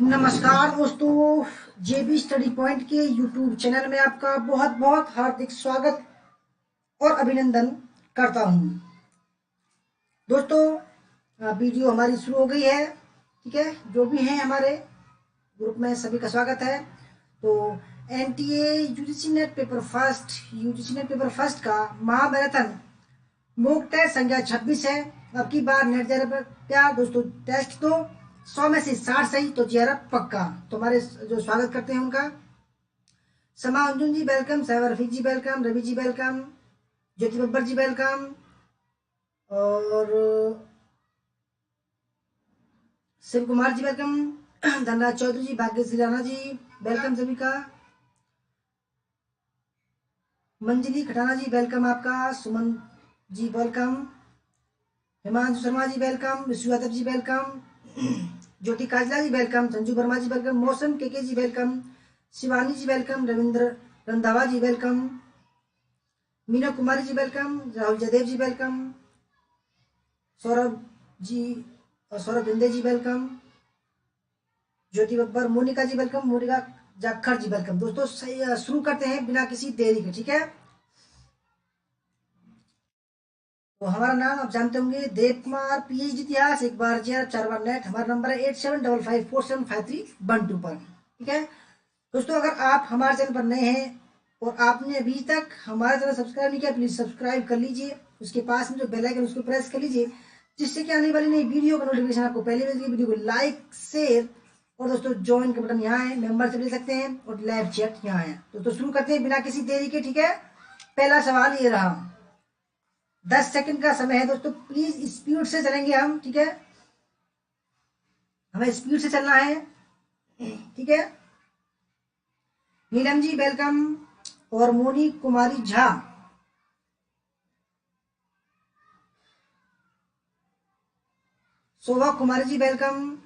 नमस्कार दोस्तों, जेबी study point के यूट्यूब चैनल में आपका बहुत बहुत हार्दिक स्वागत और अभिनंदन करता हूं। दोस्तों, वीडियो हमारी शुरू हो गई है। ठीक है, जो भी हैं हमारे ग्रुप में सभी का स्वागत है। तो NTA UGC net paper first का महामैराथन मॉक टेस्ट संख्या 26 है। अब की बार नेट जरा प्यार दोस्तों, टेस्ट दो 100 में से 60 सही तो चेहरा पक्का। तो हमारे जो स्वागत करते हैं उनका समा अंजुन जी वेलकम, सहवर रफीक जी वेलकम, रवि जी वेलकम, ज्योति बब्बर जी वेलकम और शिव कुमार जी वेलकम, धनराज चौधरी जी, भाग्यश्री राणा जी वेलकम सभी का, मंजली खटाना जी वेलकम आपका, सुमन जी वेलकम, हिमांशु शर्मा जी वेलकम, विश्व यादव जी वेलकम, ज्योति काजला जी वेलकम, संजू वर्मा जी वेलकम, मौसम के जी वेलकम, शिवानी जी वेलकम, रविंद्र रंधावा जी वेलकम, मीना कुमारी जी वेलकम, राहुल जयदेव जी वेलकम, सौरभ जी और सौरभ बिंदे जी वेलकम, ज्योति बब्बर, मोनिका जी वेलकम, मोनिका जाखड़ जी वेलकम। दोस्तों शुरू करते हैं बिना किसी देरी के। ठीक है, तो हमारा नाम आप जानते होंगे, देव कुमार, पीएचडी इतिहास, एक बार जी 4 बार नेट। हमारा नंबर है 8755475312 पर। ठीक है दोस्तों, अगर आप हमारे चैनल पर नए हैं और आपने अभी तक हमारा चैनल सब्सक्राइब नहीं किया, प्लीज सब्सक्राइब कर लीजिए। उसके पास में जो बेल आइकन उसको प्रेस कर लीजिए, जिससे कि आने वाली नई वीडियो का नोटिफिकेशन आपको पहले मिलेगी। वीडियो को लाइक, शेयर और दोस्तों ज्वाइन का बटन यहाँ है, मेंबर से ले सकते हैं और लाइव चैट यहाँ है। तो शुरू करते हैं बिना किसी देरी के। ठीक है, पहला सवाल ये रहा, 10 सेकंड का समय है दोस्तों, प्लीज स्पीड से चलेंगे हम। ठीक है, हमें स्पीड से चलना है। ठीक है, नीलम जी वेलकम और मोनी कुमारी झा, शोभा कुमारी जी वेलकम।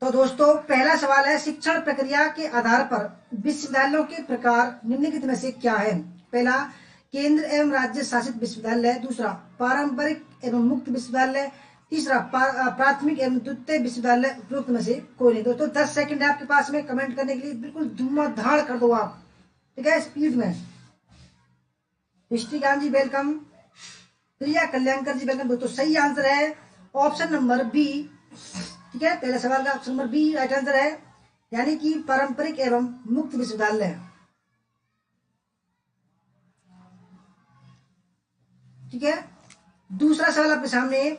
तो दोस्तों पहला सवाल है, शिक्षण प्रक्रिया के आधार पर विश्वविद्यालयों के प्रकार निम्नलिखित में से क्या है? पहला, केंद्र एवं राज्य शासित विश्वविद्यालय। दूसरा, पारंपरिक एवं मुक्त विश्वविद्यालय। तीसरा, प्राथमिक एवं द्वितीय विश्वविद्यालय। उपरोक्त में से कोई नहीं। दोस्तों 10 सेकंड है आपके पास में कमेंट करने के लिए, बिल्कुल धुआंधार कर दो आप। ठीक है, स्पीड में। हिस्ट्रीकांत जी वेलकम, प्रिया कल्याणकर जी वेलकम। दोस्तों सही आंसर है ऑप्शन नंबर बी। ठीक है, पहले सवाल का option number B right answer है, यानी कि पारंपरिक एवं मुक्त विश्वविद्यालय। ठीक है, दूसरा सवाल आपके सामने,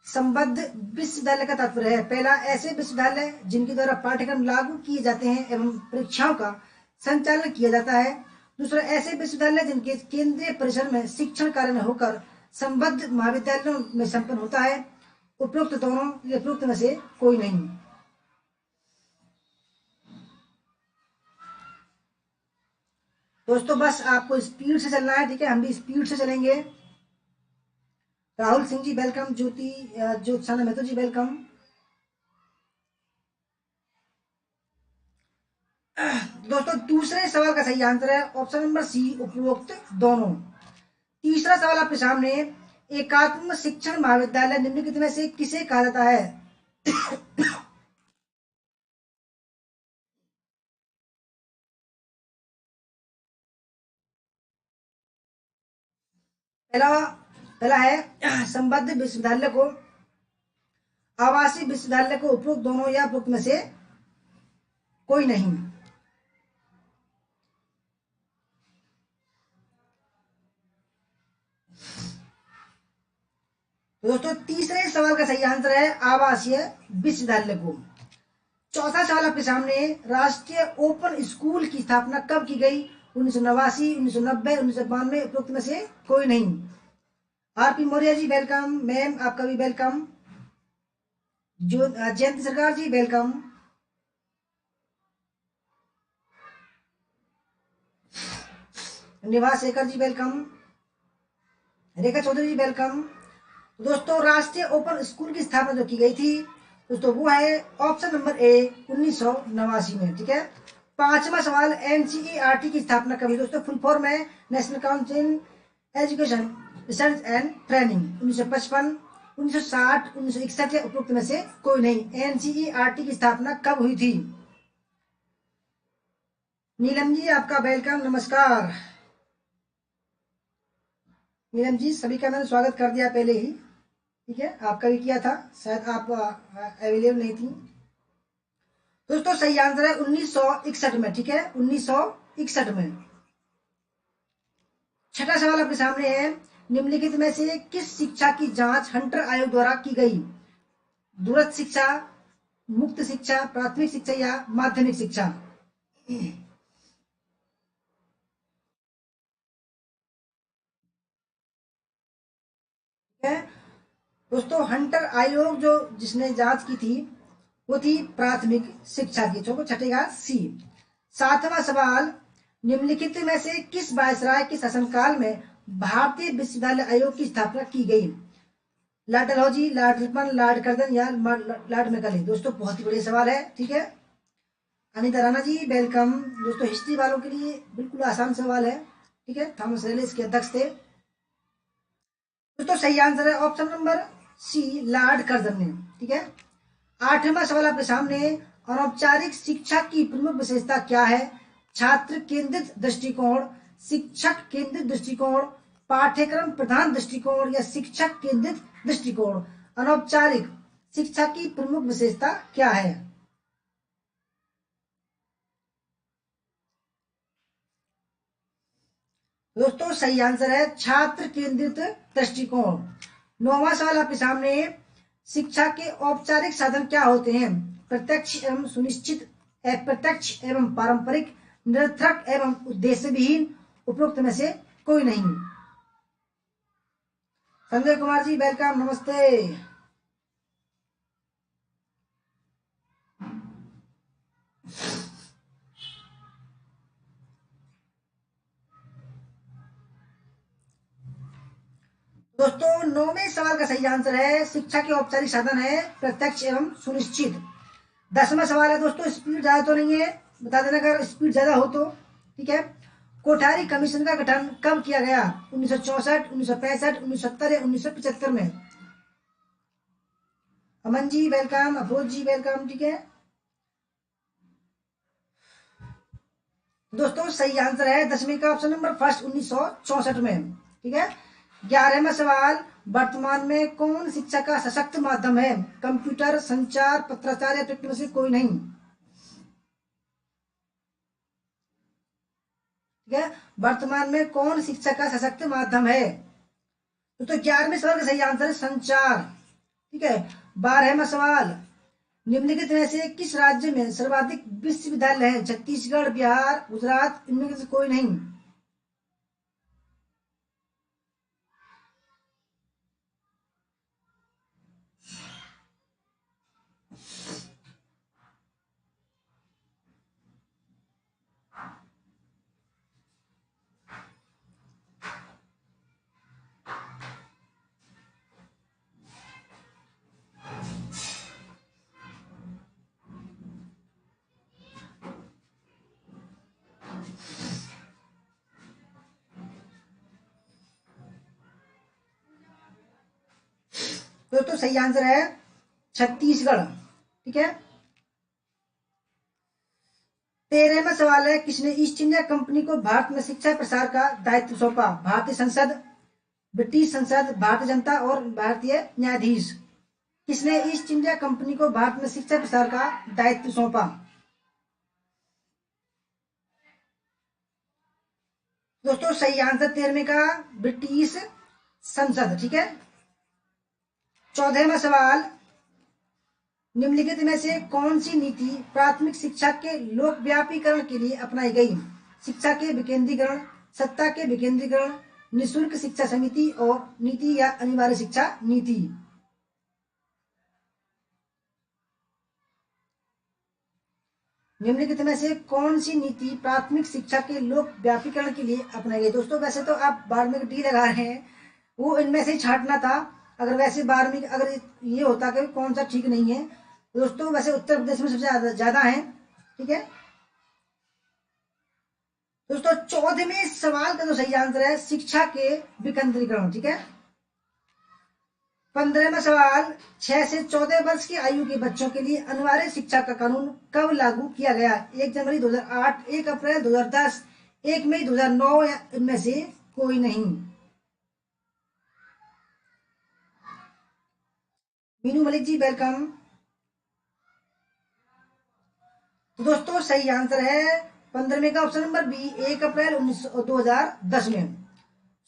संबद्ध विश्वविद्यालय का तात्पर्य है। पहला, ऐसे विश्वविद्यालय जिनके द्वारा पाठ्यक्रम लागू किए जाते हैं एवं परीक्षाओं का संचालन किया जाता है। दूसरा, ऐसे विश्वविद्यालय जिनके केंद्रीय परिसर में शिक्षण कार्य होकर संबद्ध महाविद्यालयों में संपन्न होता है। उपरोक्त दोनों, उपरोक्त में से कोई नहीं। दोस्तों बस आपको स्पीड से चलना है। ठीक है, हम भी स्पीड से चलेंगे। राहुल सिंह जी वेलकम, ज्योत्साना मेहतो जी वेलकम। दोस्तों दूसरे सवाल का सही आंसर है ऑप्शन नंबर सी, उपरोक्त दोनों। तीसरा सवाल आपके सामने, एकात्म शिक्षण महाविद्यालय निम्नलिखित में से किसे कहा जाता है? पहला पहला है संबद्ध विश्वविद्यालय को, आवासीय विश्वविद्यालय को, उपरोक्त दोनों या उपरोक्त में से कोई नहीं। तो दोस्तों तीसरे सवाल का सही आंसर है आवासीय विश्वविद्यालय को। चौथा सवाल आपके सामने, राष्ट्रीय ओपन स्कूल की स्थापना कब की गई? 1989, 1990, 1992। उपरोक्त में से कोई नहीं। RP Maurya ji welcome, ma'am आपका भी वेलकम, जो जयंती सरकार जी वेलकम, निवास शेखर जी वेलकम, रेखा चौधरी जी वेलकम। दोस्तों राष्ट्रीय ओपन स्कूल की स्थापना जो की गई थी दोस्तों वो है ऑप्शन नंबर ए, 1989 में। ठीक है, पांचवा सवाल, एनसीईआरटी की स्थापना कब हुई? दोस्तों फुल फॉर्म है national council education research and training 1955, 1960, 1961 या उपरोक्त में से कोई नहीं। एनसीईआरटी की स्थापना कब हुई थी? नीलम जी आपका वेलकम, नमस्कार। नीलम जी सभी का मैंने स्वागत कर दिया पहले ही, ठीक है, आपका भी किया था, शायद आप अवेलेबल नहीं थी। दोस्तों सही आंसर है 1961 में, ठीक है, 1961 में। छठा सवाल आपके सामने है, निम्नलिखित में से किस शिक्षा की जांच हंटर आयोग द्वारा की गई? दूरस्थ शिक्षा, मुक्त शिक्षा, प्राथमिक शिक्षा या माध्यमिक शिक्षा? है दोस्तों, हंटर आयोग जो जिसने जांच की थी वो थी प्राथमिक शिक्षा की, तो छठे का सी। सातवां सवाल, निम्नलिखित में से किस वायसराय के शासनकाल में भारतीय विश्वविद्यालय आयोग की स्थापना की गई? Lord Dalhousie, Lord Ripon, Lord Curzon या लॉर्ड मैकाले? दोस्तों बहुत ही बढ़िया सवाल है, ठीक है। अनिता राणा जी वेलकम। दोस्तों हिस्ट्री वालों के लिए बिल्कुल आसान सवाल है, ठीक है। थॉमस रेले इसके अध्यक्ष थे। दोस्तों सही आंसर है option number C, Lord Curzon ने, ठीक है। आठवां सवाल आपके सामने, अनौपचारिक शिक्षा की प्रमुख विशेषता क्या है? छात्र केंद्रित दृष्टिकोण, शिक्षक केंद्रित दृष्टिकोण, पाठ्यक्रम प्रधान दृष्टिकोण या शिक्षक केंद्रित दृष्टिकोण? अनौपचारिक शिक्षा की प्रमुख विशेषता क्या है? दोस्तों सही आंसर है छात्र केंद्रित दृष्टिकोण। नौवां सवाल आपके सामने, शिक्षा के औपचारिक साधन क्या होते हैं? प्रत्यक्ष एवं सुनिश्चित, अप्रत्यक्ष एवं पारंपरिक, निरर्थक एवं उद्देश्य विहीन, उपरोक्त में से कोई नहीं। संजय कुमार जी वेलकम, नमस्ते। दोस्तों नौवें सवाल का सही आंसर है, शिक्षा के औपचारिक साधन है प्रत्यक्ष एवं सुनिश्चित। 10वां सवाल है दोस्तों, स्पीड ज्यादा तो नहीं है, बता देना अगर स्पीड ज्यादा हो तो, ठीक है। कोठारी कमीशन का गठन कब किया गया? 1964, 1965, 1970 या 1975 में? अमन जी वेलकम, अफरोज जी वेलकम, ठीक है। दोस्तों सही आंसर है 10वीं का ऑप्शन नंबर फर्स्ट, 1964 में, ठीक है। 11वां सवाल, वर्तमान में कौन शिक्षा का सशक्त माध्यम है? कंप्यूटर, संचार, पत्राचार या टेक्नोलॉजी में से कोई नहीं, ठीक है। वर्तमान में कौन शिक्षा का सशक्त माध्यम है? तो 11वें सवाल का सही आंसर है संचार, ठीक है। 12वां सवाल, निम्नलिखित में से किस राज्य में सर्वाधिक विश्वविद्यालय हैं? छत्तीसगढ़, बिहार, गुजरात, इनमें से कोई नहीं। दोस्तों सही आंसर है छत्तीसगढ़, ठीक है। 13वां सवाल है, किसने ईस्ट इंडिया कंपनी को भारत में शिक्षा प्रसार का दायित्व सौंपा? भारतीय संसद, ब्रिटिश संसद, भारतीय जनता और भारतीय न्यायाधीश? किसने ईस्ट इंडिया कंपनी को भारत में शिक्षा प्रसार का दायित्व सौंपा? दोस्तों सही आंसर 13वें का ब्रिटिश संसद, ठीक है। 14वां सवाल, निम्नलिखित में से कौन सी नीति प्राथमिक शिक्षा के लोकव्यापीकरण के लिए अपनाई गई? शिक्षा के विकेंद्रीकरण, सत्ता के विकेंद्रीकरण, निःशुल्क शिक्षा समिति और नीति या अनिवार्य शिक्षा नीति? निम्नलिखित में से कौन सी नीति प्राथमिक शिक्षा के लोक व्यापीकरण के लिए अपनाई गई? दोस्तों वैसे तो आप 12वीं में डी लगा रहे हैं, वो इनमें से छांटना था। अगर वैसे 12वीं अगर ये होता कि कौन सा ठीक नहीं है, दोस्तों वैसे उत्तर प्रदेश में सबसे ज्यादा है, ठीक है। दोस्तों 14वें सवाल का जो सही आंसर है शिक्षा के विकेंद्रीकरण। ठीक है। 15वां सवाल, 6 से 14 वर्ष की आयु के बच्चों के लिए अनिवार्य शिक्षा का कानून कब लागू किया गया? 1 जनवरी 2008, 1 अप्रैल 2010, 1 मई 2009 या इनमें से कोई नहीं। मीनू मलिक जी वेलकम। तो दोस्तों सही आंसर है 15वें का ऑप्शन नंबर बी, 1 अप्रैल 2010 में।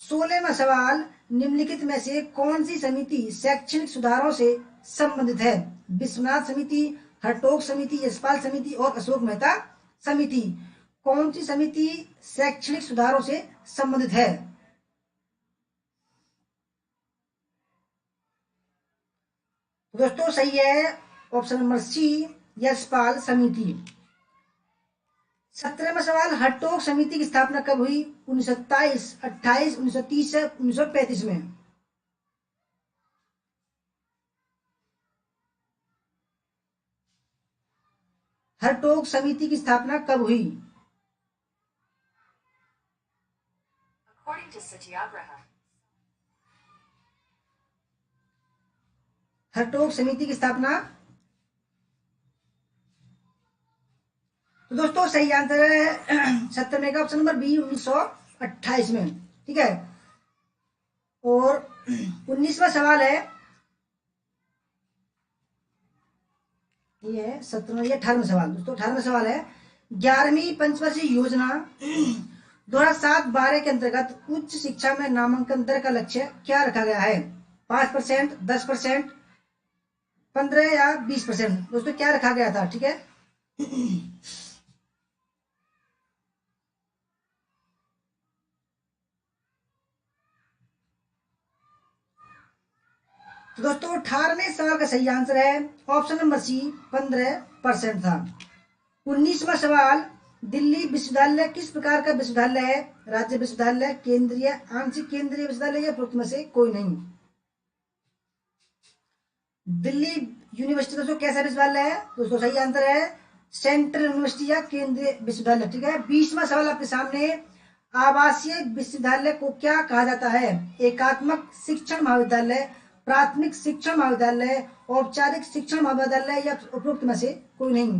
16वां सवाल, निम्नलिखित में से कौन सी समिति शैक्षणिक सुधारों से संबंधित है? विश्वनाथ समिति, हरटोग समिति, यशपाल समिति और अशोक मेहता समिति। कौन सी समिति शैक्षणिक सुधारों से संबंधित है? दोस्तों सही है ऑप्शन नंबर सी, यशपाल समिति। 17वां सवाल, हरटोग समिति की स्थापना कब हुई? 1927, 28, 1930 से 1935 में। हरटोग समिति की स्थापना कब हुई? हरटोग समिति की स्थापना। तो दोस्तों सही आंसर है 17वें का ऑप्शन नंबर बी, 1928 में। ठीक है। और 19वां सवाल है, ये 17वां, ये 18वां सवाल। दोस्तों 18वां सवाल है, 11वीं पंचवर्षीय योजना 2007-12 के अंतर्गत उच्च शिक्षा में नामांकन दर का लक्ष्य क्या रखा गया है? 5%, 10%, 15 या 20%। दोस्तों क्या रखा गया था? ठीक है। तो दोस्तों 18वें सवाल का सही आंसर है ऑप्शन नंबर सी, 15% था। 19वां सवाल, दिल्ली विश्वविद्यालय किस प्रकार का विश्वविद्यालय है? राज्य विश्वविद्यालय, केंद्रीय, आंशिक केंद्रीय विश्वविद्यालय या उपरोक्त में से कोई नहीं। दिल्ली यूनिवर्सिटी दोस्तों कैसा विश्वविद्यालय है? दोस्तों सही आंसर है सेंट्रल यूनिवर्सिटी या केंद्रीय विश्वविद्यालय। ठीक है। 20वां सवाल आपके सामने, आवासीय विश्वविद्यालय को क्या कहा जाता है? एकात्मक शिक्षण महाविद्यालय, प्राथमिक शिक्षण महाविद्यालय, औपचारिक शिक्षण महाविद्यालय या उपरोक्त में से कोई नहीं।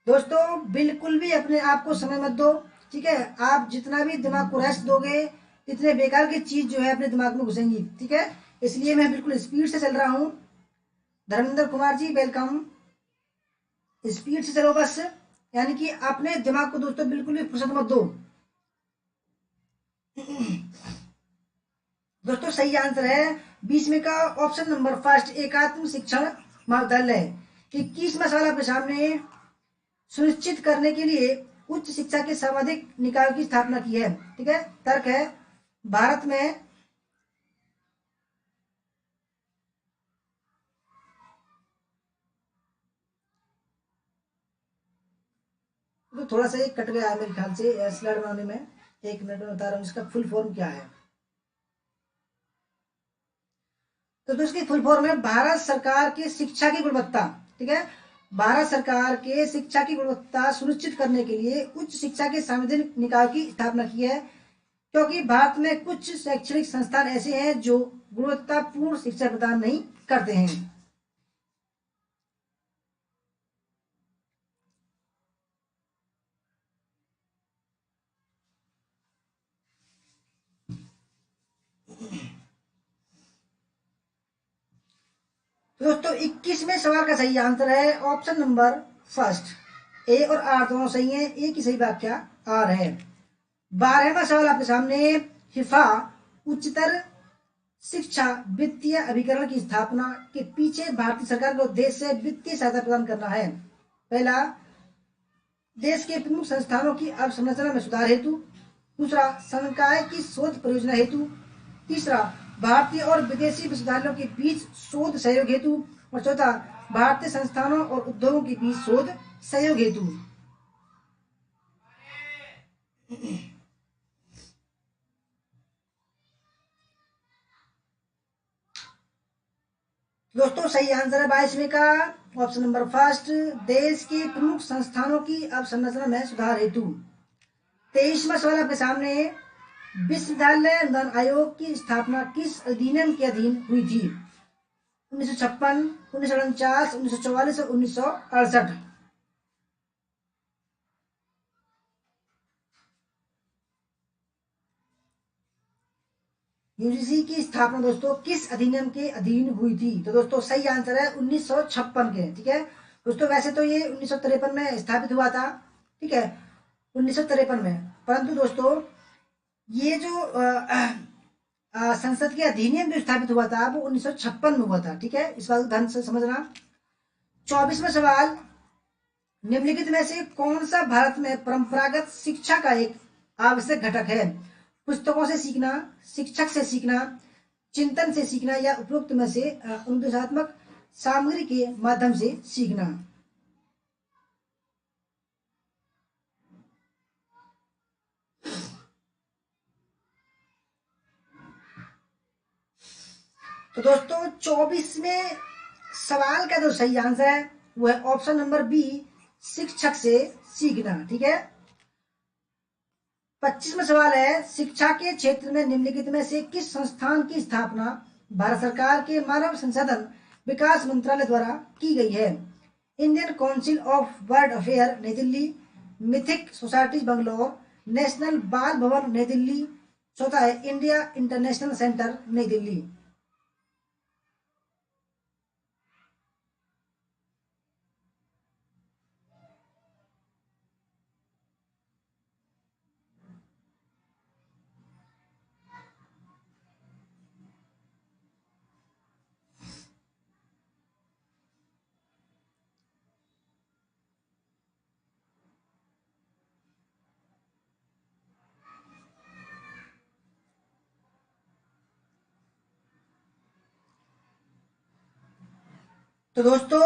दोस्तों बिल्कुल भी अपने आप को समय मत दो। ठीक है। आप जितना भी दिमाग को रेस्ट दोगे, इतने बेकार की चीज जो है अपने दिमाग में घुसेंगी। ठीक है। इसलिए मैं बिल्कुल स्पीड से चल रहा हूं। धर्मेंद्र कुमार जी वेलकम। स्पीड से चलो बस, यानी कि अपने दिमाग को दोस्तों बिल्कुल भी फुर्सत मत दो। दोस्तों सही आंसर है 20वें का ऑप्शन नंबर फर्स्ट, एकात्म शिक्षण महाविद्यालय। 21वां सवाल आपके सामने, सुनिश्चित करने के लिए उच्च शिक्षा के सर्वाधिक निकायों की स्थापना की है। ठीक है। तर्क है, भारत में तो थोड़ा सा ये कट गया है मेरे ख्याल से स्लाइड बनाने में। 1 मिनट में बता रहा हूँ इसका फुल फॉर्म क्या है। तो इसकी फुल फॉर्म है भारत सरकार की शिक्षा की गुणवत्ता। ठीक है। भारत सरकार के शिक्षा की गुणवत्ता सुनिश्चित करने के लिए उच्च शिक्षा के संवैधानिक निकाय की स्थापना की है, क्योंकि भारत में कुछ शैक्षणिक संस्थान ऐसे हैं जो गुणवत्तापूर्ण शिक्षा प्रदान नहीं करते हैं। दोस्तों 21वें सवाल का सही आंसर है ऑप्शन नंबर फर्स्ट, ए और आर दोनों सही हैं। ए की सही व्याख्या आर है। 12वां सवाल आपके सामने, हिफा उच्चतर शिक्षा वित्तीय अभिकरण की स्थापना के पीछे भारतीय सरकार का उद्देश्य वित्तीय सहायता प्रदान करना है। पहला, देश के प्रमुख संस्थानों की अवसंरचना में सुधार हेतु। दूसरा, संकाय की शोध परियोजना हेतु। तीसरा, भारतीय और विदेशी विश्वविद्यालयों के बीच शोध सहयोग हेतु। और चौथा, भारतीय संस्थानों और उद्योगों के बीच शोध सहयोग हेतु। दोस्तों सही आंसर है 22वें का ऑप्शन नंबर फर्स्ट, देश के प्रमुख संस्थानों की अवसंरचना में सुधार हेतु। 23वां सवाल आपके सामने है, विश्वविद्यालय अनुदान आयोग की स्थापना किस अधिनियम के अधीन हुई थी? 1956, 1949, 1944 और 1968। यूजीसी की स्थापना दोस्तों किस अधिनियम के अधीन हुई थी? तो दोस्तों सही आंसर है 1956 के। ठीक है दोस्तों, वैसे तो ये 1953 में स्थापित हुआ था। ठीक है, 1953 में, परंतु दोस्तों ये जो संसद के अधिनियम जो स्थापित हुआ था वो 1956 में हुआ था। ठीक है, इस बात को ध्यान से समझना। 24वां सवाल, निम्नलिखित में से कौन सा भारत में परंपरागत शिक्षा का एक आवश्यक घटक है? पुस्तकों से सीखना, शिक्षक से सीखना, चिंतन से सीखना या उपरोक्त में से अनुदेशात्मक सामग्री के माध्यम से सीखना। तो दोस्तों 24वें सवाल का जो सही आंसर है वो है ऑप्शन नंबर बी, शिक्षक से सीखना। ठीक है, 25वां सवाल है, शिक्षा के क्षेत्र में निम्नलिखित में से किस संस्थान की स्थापना भारत सरकार के मानव संसाधन विकास मंत्रालय द्वारा की गई है? Indian council of world affair Nai Delhi, mythic society Bangalore, national Bal Bhavan नई दिल्ली, चौथा है इंडिया इंटरनेशनल सेंटर नई दिल्ली। तो दोस्तों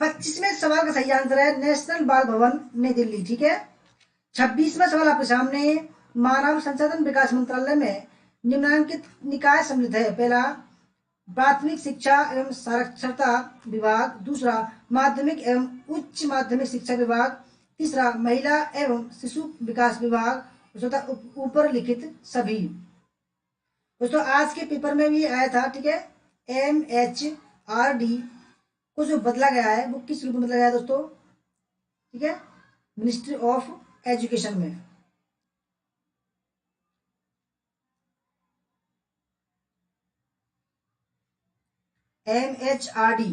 25वें सवाल का सही आंसर है नेशनल बाल भवन नई दिल्ली। ठीक है, 26वां सवाल आपके सामने, मानव संसाधन विकास मंत्रालय में निम्नलिखित निकाय सम्मिलित है? पहला प्राथमिक शिक्षा एवं साक्षरता विभाग, दूसरा माध्यमिक एवं उच्च माध्यमिक शिक्षा विभाग, तीसरा महिला एवं शिशु विकास विभाग, चौथा ऊपर लिखित सभी। दोस्तों आज के पेपर में भी आया था। ठीक है, MHRD को जो बदला गया है वो किस रूप में बदला गया है दोस्तों? ठीक है, मिनिस्ट्री ऑफ एजुकेशन में। MHRD।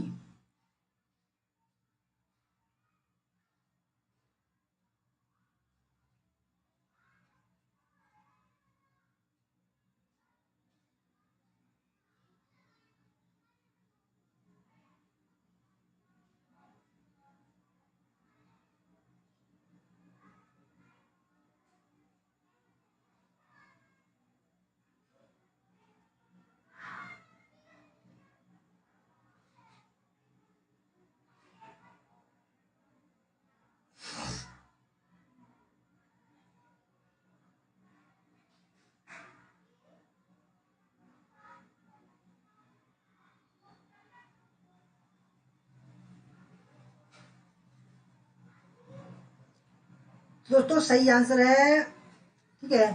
दोस्तों सही आंसर है, ठीक है,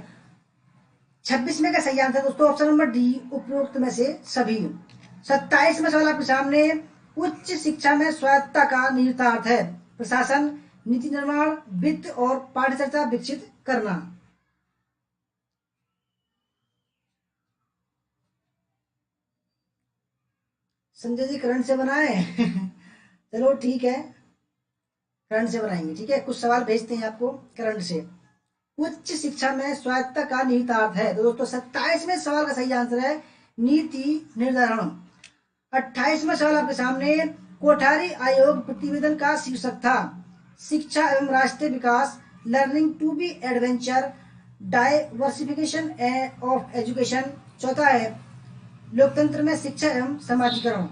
26 का सही आंसर दोस्तों ऑप्शन नंबर डी, उपरोक्त में से सभी। 27 में सवाल आपके सामने, उच्च शिक्षा में स्वायत्तता का निहितार्थ है? प्रशासन, नीति निर्माण, वित्त और पाठ्यचर्या विकसित करना। संजय जी करंट से बनाए चलो ठीक है, करंट से बनाएंगे। ठीक है, कुछ सवाल भेजते हैं आपको करंट से। उच्च शिक्षा में स्वायत्तता का निहितार्थ है? तो दोस्तों 27वें सवाल का सही आंसर है नीति निर्धारण। 28वां सवाल आपके सामने, कोठारी आयोग प्रतिवेदन का शीर्षक था? शिक्षा एवं राष्ट्रीय विकास, learning to be adventure, diversification of education, चौथा है लोकतंत्र में शिक्षा एवं समाजीकरण।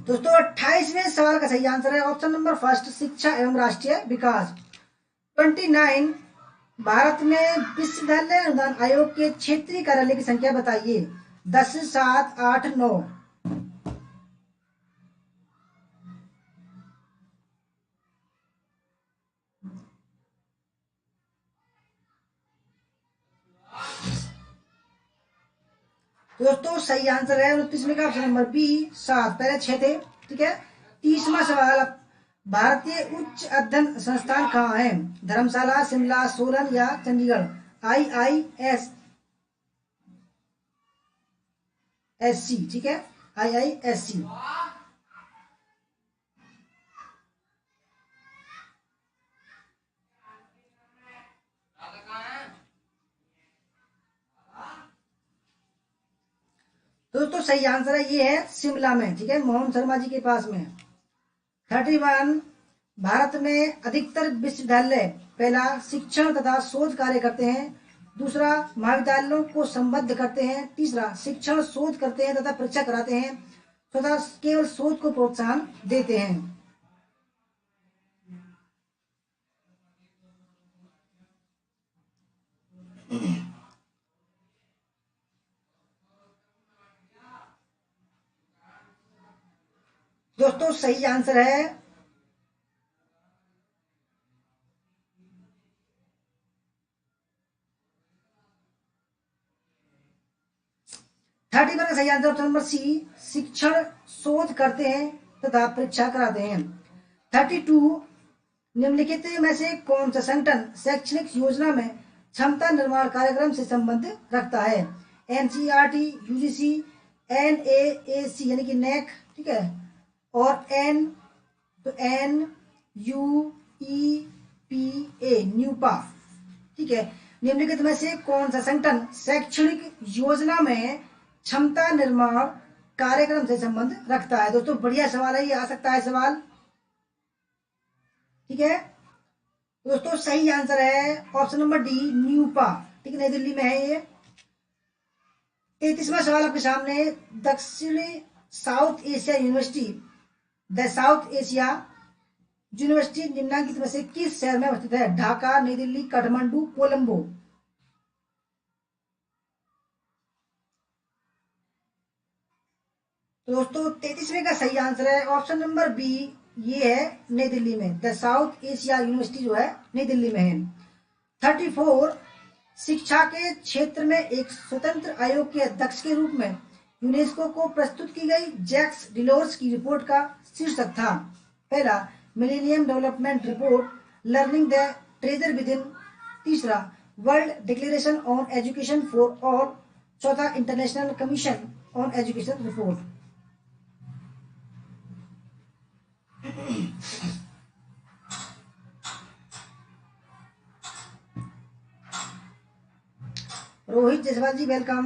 दोस्तों 28वें सवाल का सही आंसर है ऑप्शन नंबर फर्स्ट, शिक्षा एवं राष्ट्रीय विकास। 29, भारत में विश्वविद्यालय अनुदान आयोग के क्षेत्रीय कार्यालय की संख्या बताइए। 10, 7, 8, 9। दोस्तों सही आंसर है 29वें का ऑप्शन नंबर बी 7, पहले 6 थे। ठीक है। 30वां सवाल, भारतीय उच्च अध्ययन संस्थान कहाँ है? धर्मशाला, शिमला, सोलन या चंडीगढ़? IISc। ठीक है, IISc। दोस्तों सही आंसर है ये है शिमला में। ठीक है, मोहन शर्मा जी के पास में। 31, भारत में अधिकतर विश्वविद्यालय पहला शिक्षण तथा शोध कार्य करते हैं, दूसरा महाविद्यालयों को संबद्ध करते हैं, तीसरा शिक्षण शोध करते हैं तथा परीक्षा कराते हैं, चौथा केवल शोध को प्रोत्साहन देते हैं। दोस्तों सही आंसर है थर्टी का सही आंसर ऑप्शन नंबर सी, शिक्षण शोध करते हैं तथा परीक्षा कराते हैं। 32, निम्नलिखित में से कौन सा संगठन शैक्षणिक योजना में क्षमता निर्माण कार्यक्रम से संबंध रखता है? NCERT, UGC, NAAC यानी कि नेक, ठीक है, और NUEPA न्यूपा। ठीक है, निम्नलिखित में से कौन सा संगठन शैक्षणिक योजना में क्षमता निर्माण कार्यक्रम से संबंध रखता है? दोस्तों बढ़िया सवाल है, ये आ सकता है सवाल। ठीक है, दोस्तों सही आंसर है ऑप्शन नंबर डी, न्यूपा। ठीक है, नई दिल्ली में है ये। 33वां सवाल आपके सामने, दक्षिणी south Asia university, the south Asia university निम्नलिखित में से किस शहर में अवस्थित है? ढाका, नई दिल्ली, काठमांडू, कोलंबो? तो दोस्तों 33वें का सही आंसर है ऑप्शन नंबर बी, ये है नई दिल्ली में। द साउथ एशिया यूनिवर्सिटी जो है नई दिल्ली में है। 34, शिक्षा के क्षेत्र में एक स्वतंत्र आयोग के अध्यक्ष के रूप में यूनेस्को को प्रस्तुत की गई जैक्स डिलोर्स की रिपोर्ट का शीर्षक था। पहला millennium development report, learning the treasure with in, तीसरा world declaration on education for all, चौथा international commission on education report. Rohit Jaiswal ji welcome.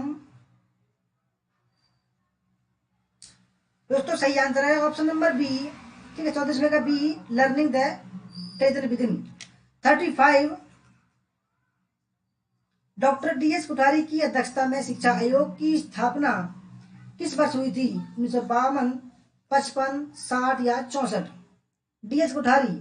दोस्तों सही आंसर है ऑप्शन नंबर बी। ठीक है, 34वें का B, learning the treasure with इन। 35, डॉक्टर DS कोठारी की अध्यक्षता में शिक्षा आयोग की स्थापना किस वर्ष हुई थी? 1952, 55, 60 या 64? DS कोठारी।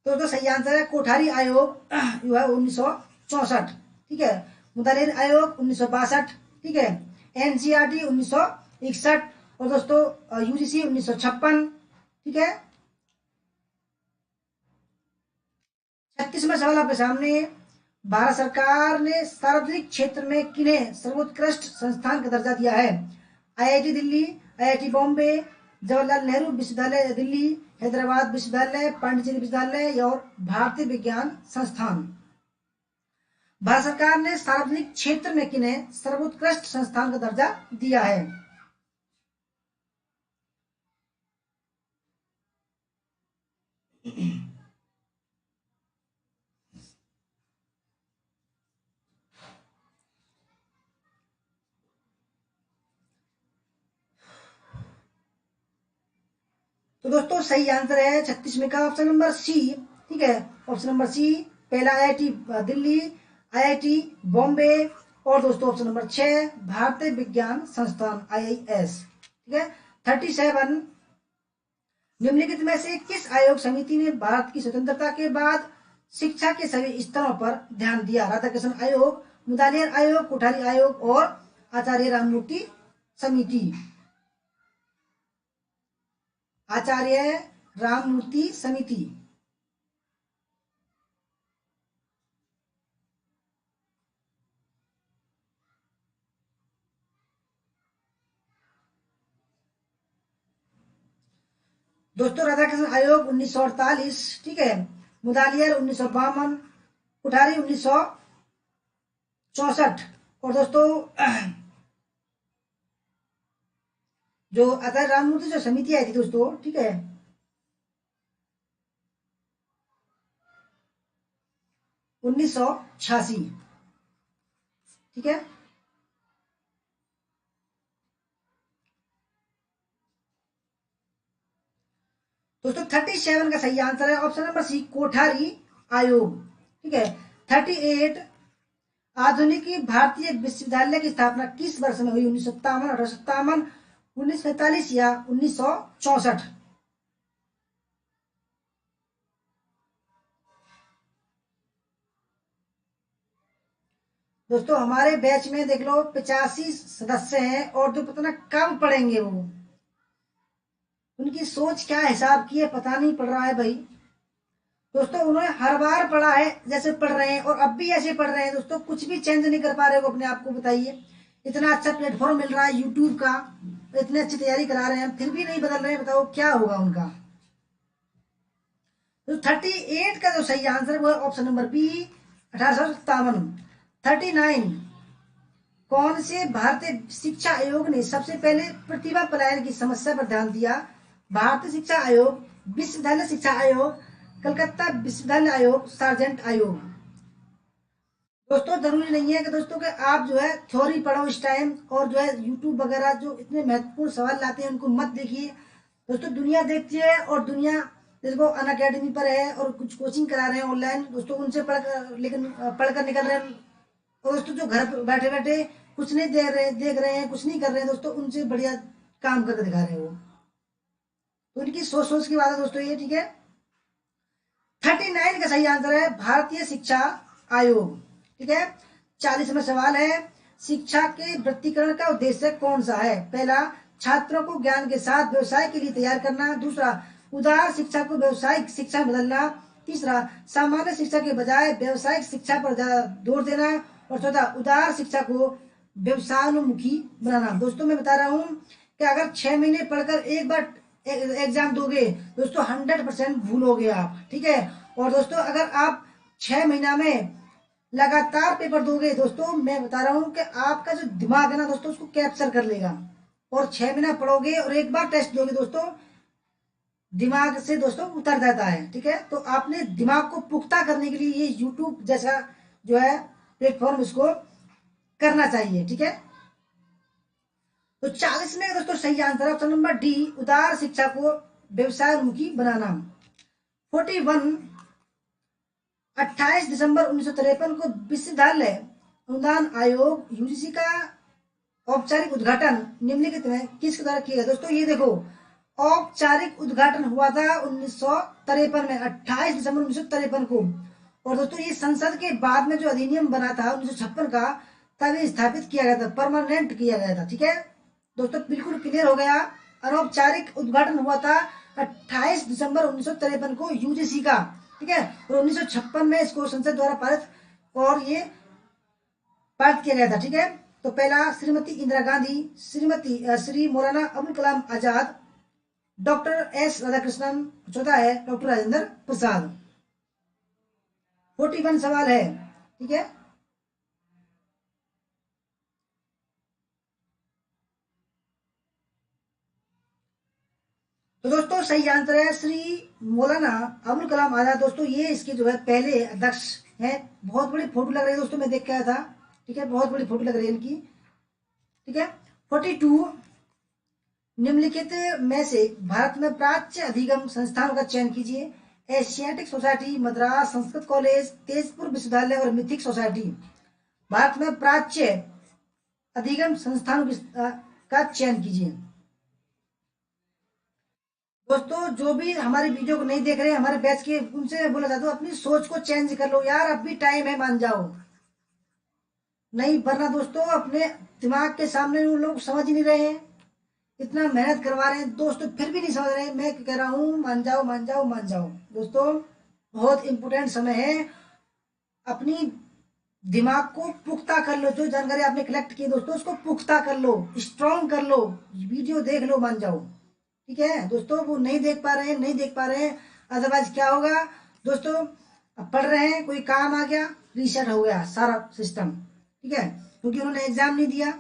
तो सही आंसर है कोठारी आयोग जो है 1964। ठीक है, मुदालिन आयोग 1962। ठीक है, NCERT 1961 और दोस्तों UGC 1956। ठीक है, 36वां सवाल आपके सामने, भारत सरकार ने सार्वजनिक क्षेत्र में किन्हें सर्वोत्कृष्ट संस्थान का दर्जा दिया है? IIT दिल्ली, IIT बॉम्बे, जवाहरलाल नेहरू विश्वविद्यालय दिल्ली, हैदराबाद विश्वविद्यालय, पांडिचेरी विश्वविद्यालय और भारतीय विज्ञान संस्थान? भारत सरकार ने सार्वजनिक क्षेत्र में किन्हें सर्वोत्कृष्ट संस्थान का दर्जा दिया है? तो दोस्तों सही आंसर है 36वें का ऑप्शन नंबर सी। ठीक है, ऑप्शन नंबर सी, पहला IIT दिल्ली, IIT बॉम्बे, और दोस्तों ऑप्शन नंबर 6 भारतीय विज्ञान संस्थान IIS। ठीक है। 37 निम्नलिखित में से किस आयोग समिति ने भारत की स्वतंत्रता के बाद शिक्षा के सभी स्तरों पर ध्यान दिया? राधाकृष्ण आयोग, मुदालियार आयोग, कोठारी आयोग और आचार्य राममूर्ति समिति। आचार्य राममूर्ति समिति। दोस्तों राधाकृष्ण आयोग 1948, ठीक है, मुदालियार 1952, कुठारी 1964, और दोस्तों जो आचार्य राममूर्ति जो समिति आई थी दोस्तों, ठीक है, 1986। ठीक है। दोस्तों 37 का सही आंसर है ऑप्शन नंबर सी, कोठारी आयोग। ठीक है। 38 आधुनिक भारतीय विश्वविद्यालय की स्थापना किस वर्ष में हुई? 1957, 1857, 1945 या 1964? दोस्तों हमारे बैच में देख लो 85 सदस्य हैं, और जो पता ना कब पढ़ेंगे वो, उनकी सोच क्या हिसाब की है पता नहीं पड़ रहा है भाई। दोस्तों उन्होंने हर बार पढ़ा है जैसे पढ़ रहे हैं, और अब भी ऐसे पढ़ रहे हैं दोस्तों, कुछ भी चेंज नहीं कर पा रहे हो अपने आप को। बताइए, इतना अच्छा प्लेटफॉर्म मिल रहा है यूट्यूब का, इतनी अच्छी तैयारी करा रहे हैं, फिर भी नहीं बदल रहे हैं। बताओ क्या होगा उनका? तो 38 का जो सही आंसर वो है ऑप्शन नंबर बी, 1857। 39 कौन से भारतीय शिक्षा आयोग ने सबसे पहले प्रतिभा पलायन की समस्या पर ध्यान दिया? भारतीय शिक्षा आयोग, विश्वविद्यालय शिक्षा आयोग, कलकत्ता विश्वविद्यालय आयोग, सार्जेंट आयोग। दोस्तों जरूरी नहीं है कि दोस्तों के आप जो है थ्योरी पढ़ो इस टाइम, और जो है यूट्यूब वगैरह जो इतने महत्वपूर्ण सवाल लाते हैं उनको मत देखिए। दोस्तों दुनिया देखती है, और दुनिया देखो अन अकेडमी पर है और कुछ कोचिंग करा रहे हैं ऑनलाइन दोस्तों, उनसे पढ़कर, लेकिन पढ़कर निकल रहे हैं। और दोस्तों जो घर पर बैठे बैठे कुछ नहीं देख रहे हैं, कुछ नहीं कर रहे हैं दोस्तों, उनसे बढ़िया काम करके दिखा रहे हैं वो। तो उनकी सोच सोच की बात है दोस्तों ये। ठीक है। 39 का सही आंसर है भारतीय शिक्षा आयोग। ठीक है। 40वां सवाल है, शिक्षा के वृत्तिकरण का उद्देश्य कौन सा है? पहला, छात्रों को ज्ञान के साथ व्यवसाय के लिए तैयार करना। दूसरा, उदार शिक्षा को व्यवसायिक शिक्षा में बदलना। तीसरा, सामान्य शिक्षा के बजाय व्यवसायिक शिक्षा पर ज्यादा जोर देना। और चौथा, उदार शिक्षा को व्यवसायोन्मुखी बनाना। दोस्तों मैं बता रहा हूं कि अगर 6 महीने पढ़कर एक बार एग्जाम दोगे दोस्तों 100% भूलोगे आप। ठीक है। और दोस्तों अगर आप 6 महीना में लगातार पेपर दोगे दोस्तों, मैं बता रहा हूं कि आपका जो दिमाग है ना दोस्तों उसको कैप्चर कर लेगा। और 6 महीना पढ़ोगे और एक बार टेस्ट दोगे दोस्तों, दिमाग से दोस्तों उतर जाता है। ठीक है। तो आपने दिमाग को पुख्ता करने के लिए ये यूट्यूब जैसा जो है प्लेटफॉर्म इसको करना चाहिए। ठीक है। तो 40 में दोस्तों सही आंसर है ऑप्शन नंबर डी, उदार शिक्षा को व्यवसायोन्मुखी बनाना। 41 28 दिसंबर 1953 को विश्वविद्यालय अनुदान आयोग यूजीसी का औपचारिक उद्घाटन निम्नलिखित में किसके द्वारा किया गया? दोस्तों ये देखो, औपचारिक उद्घाटन हुआ था 1953 में, 28 दिसंबर 1953 को। और दोस्तों ये संसद के बाद में जो अधिनियम बना था 1956 का, तभी स्थापित किया गया था, परमानेंट किया गया था। ठीक है दोस्तों, बिल्कुल क्लियर हो गया। अनौपचारिक उद्घाटन हुआ था 28 दिसंबर 1953 को यूजीसी का। ठीक है। और 1956 में इसको संसद द्वारा पारित और ये पारित किया गया था। ठीक है। तो पहला श्रीमती इंदिरा गांधी, श्री मौलाना अबुल कलाम आजाद, डॉक्टर एस राधाकृष्णन, चौथा है डॉक्टर राजेंद्र प्रसाद। 41 सवाल है। ठीक है। तो दोस्तों सही आंसर है श्री मौलाना अबुल कलाम आजाद। दोस्तों ये इसके जो है पहले अध्यक्ष है। बहुत बड़ी फोटो लग रही है दोस्तों, मैं देख के आया था। ठीक है। बहुत बड़ी फोटो लग रही है इनकी। ठीक है। 42 निम्नलिखित में से भारत में प्राच्य अधिगम संस्थानों का चयन कीजिए। Asiatic society, Madras Sanskrit college, Tezpur विश्वविद्यालय और मिथिक सोसाइटी। भारत में प्राच्य अधिगम संस्थानों का चयन कीजिए। दोस्तों जो भी हमारी वीडियो को नहीं देख रहे हमारे बैच के, उनसे बोला जाता है अपनी सोच को चेंज कर लो यार, अब भी टाइम है, मान जाओ। नहीं वरना दोस्तों अपने दिमाग के सामने उन लोग समझ ही नहीं रहे हैं, इतना मेहनत करवा रहे हैं दोस्तों फिर भी नहीं समझ रहे हैं। मैं कह रहा हूँ मान जाओ मान जाओ मान जाओ। दोस्तों बहुत इंपोर्टेंट समय है, अपनी दिमाग को पुख्ता कर लो, जो जानकारी आपने कलेक्ट की दोस्तों उसको पुख्ता कर लो, स्ट्रॉन्ग कर लो, वीडियो देख लो, मान जाओ। ठीक है दोस्तों, वो नहीं देख पा रहे हैं, नहीं देख पा रहे हैं, अदरवाइज क्या होगा दोस्तों, अब पढ़ रहे हैं, कोई काम आ गया, रीसेट हो गया सारा सिस्टम। ठीक है, क्योंकि उन्होंने एग्जाम नहीं दिया।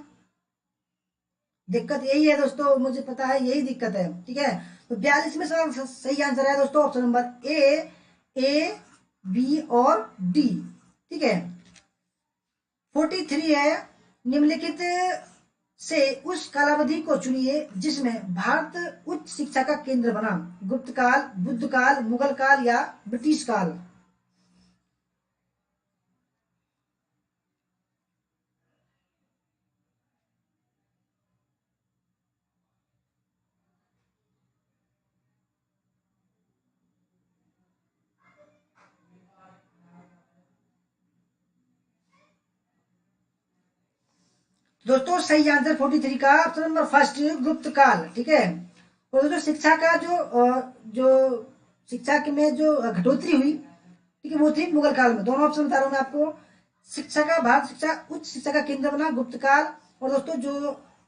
दिक्कत यही है दोस्तों, मुझे पता है यही दिक्कत है। ठीक है, तो 42वें सवाल सही आंसर है दोस्तों ऑप्शन नंबर ए, बी और डी। ठीक है, 43 है, निम्नलिखित से उस कालावधि को चुनिए जिसमें भारत उच्च शिक्षा का केंद्र बना। गुप्त काल, बुद्ध काल, मुगल काल या ब्रिटिश काल। दोस्तों सही आंसर 43 का ऑप्शन नंबर फर्स्ट, गुप्त काल। ठीक है, और दोस्तों शिक्षा का जो शिक्षा के में जो घटोतरी हुई, ठीक है, वो थी मुगल काल में। दोनों ऑप्शन बता रहा हूँ मैं आपको। शिक्षा का, भारत शिक्षा उच्च शिक्षा का केंद्र बना, गुप्त काल। और दोस्तों जो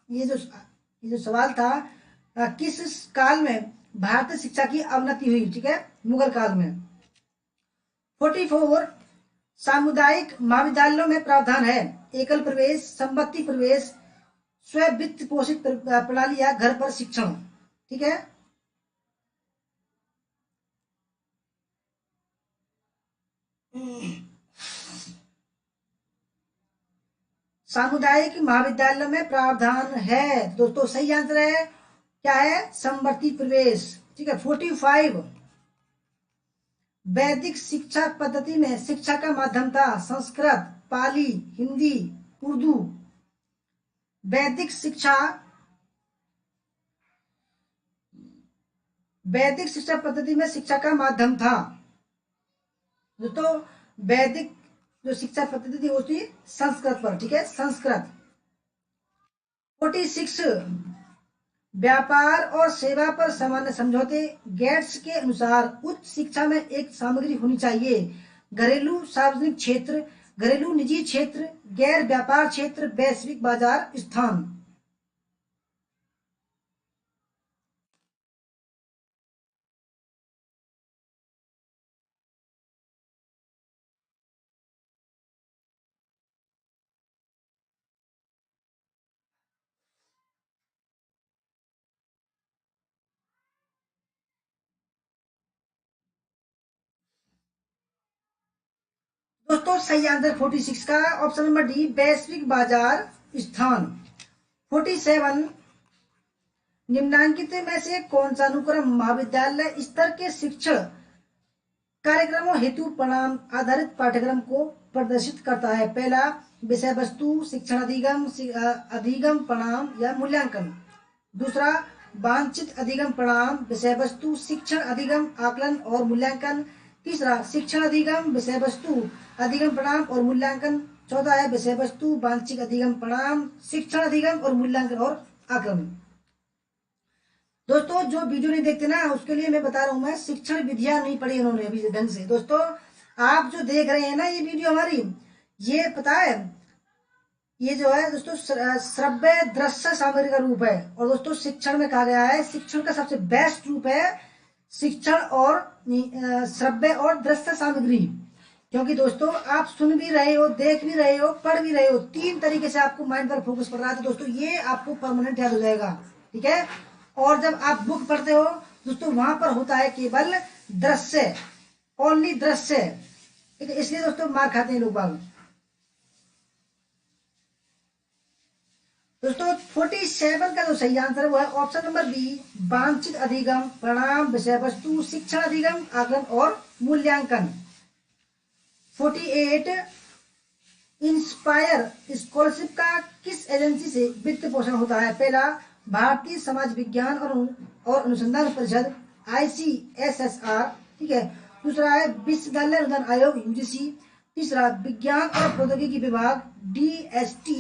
ये जो सवाल था, किस काल में भारतीय शिक्षा की अवनति हुई, ठीक है, मुगल काल में। 44, सामुदायिक महाविद्यालयों में प्रावधान है एकल प्रवेश, संपत्ति प्रवेश, स्व वित्त पोषित प्रणाली या घर पर शिक्षण। ठीक है, सामुदायिक महाविद्यालय में प्रावधान है दोस्तों, सही आंसर है क्या है, समवर्ती प्रवेश। ठीक है, 45, वैदिक शिक्षा पद्धति में शिक्षा का माध्यम था संस्कृत, पाली, हिंदी, उर्दू। वैदिक शिक्षा, वैदिक शिक्षा पद्धति में शिक्षा का माध्यम था दोस्तों, वैदिक जो शिक्षा पद्धति थी वो थी संस्कृत पर। ठीक है, संस्कृत। 46, व्यापार और सेवा पर सामान्य समझौते। गेट्स के अनुसार उच्च शिक्षा में एक सामग्री होनी चाहिए, घरेलू सार्वजनिक क्षेत्र, घरेलू निजी क्षेत्र, गैर व्यापार क्षेत्र, वैश्विक बाजार स्थान। दोस्तों सही आंसर 46 का ऑप्शन नंबर डी, वैश्विक बाजार स्थान। 47, निम्नांकित में से कौन सा अनुक्रम महाविद्यालय स्तर के शिक्षण कार्यक्रमों हेतु परिणाम आधारित पाठ्यक्रम को प्रदर्शित करता है? पहला, विषय वस्तु, शिक्षण अधिगम, अधिगम परिणाम या मूल्यांकन। दूसरा, वांछित अधिगम परिणाम, विषय वस्तु, शिक्षण अधिगम, आकलन और मूल्यांकन। तीसरा, शिक्षण अधिगम, विषय वस्तु, अधिगम परिणाम और मूल्यांकन। चौथा है विषय वस्तु, वांछित अधिगम परिणाम, शिक्षण अधिगम और मूल्यांकन और आकलन। दोस्तों जो वीडियो नहीं देखते ना उसके लिए मैं बता रहा हूं, मैं शिक्षण विधियां नहीं पढ़ी उन्होंने अभी ढंग से। दोस्तों आप जो देख रहे हैं ना ये वीडियो हमारी, ये पता है ये जो है दोस्तों श्रव्य दृश्य सामग्री का रूप है। और दोस्तों शिक्षण में कहा गया है शिक्षण का सबसे बेस्ट रूप है शिक्षण और श्रव्य और दृश्य सामग्री। क्योंकि दोस्तों आप सुन भी रहे हो, देख भी रहे हो, पढ़ भी रहे हो, तीन तरीके से आपको माइंड पर फोकस पड़ रहा है। तो दोस्तों ये आपको परमानेंट याद हो जाएगा। ठीक है, और जब आप बुक पढ़ते हो दोस्तों वहां पर होता है केवल दृश्य, ओनली दृश्य। ठीक है, इसलिए दोस्तों मार खाते हैं लोग बाग। दोस्तों 47 का जो सही आंसर है वो है ऑप्शन नंबर बी, वांछित अधिगम, परिणाम, विषय वस्तु, शिक्षण अधिगम, आकलन और मूल्यांकन। 48, इंस्पायर स्कॉलरशिप का किस एजेंसी से वित्त पोषण होता है? पहला, भारतीय समाज विज्ञान और अनुसंधान परिषद ICSSR, ठीक है। दूसरा है विश्वविद्यालय अनुदान आयोग UGC। तीसरा, विज्ञान और प्रौद्योगिकी विभाग DST।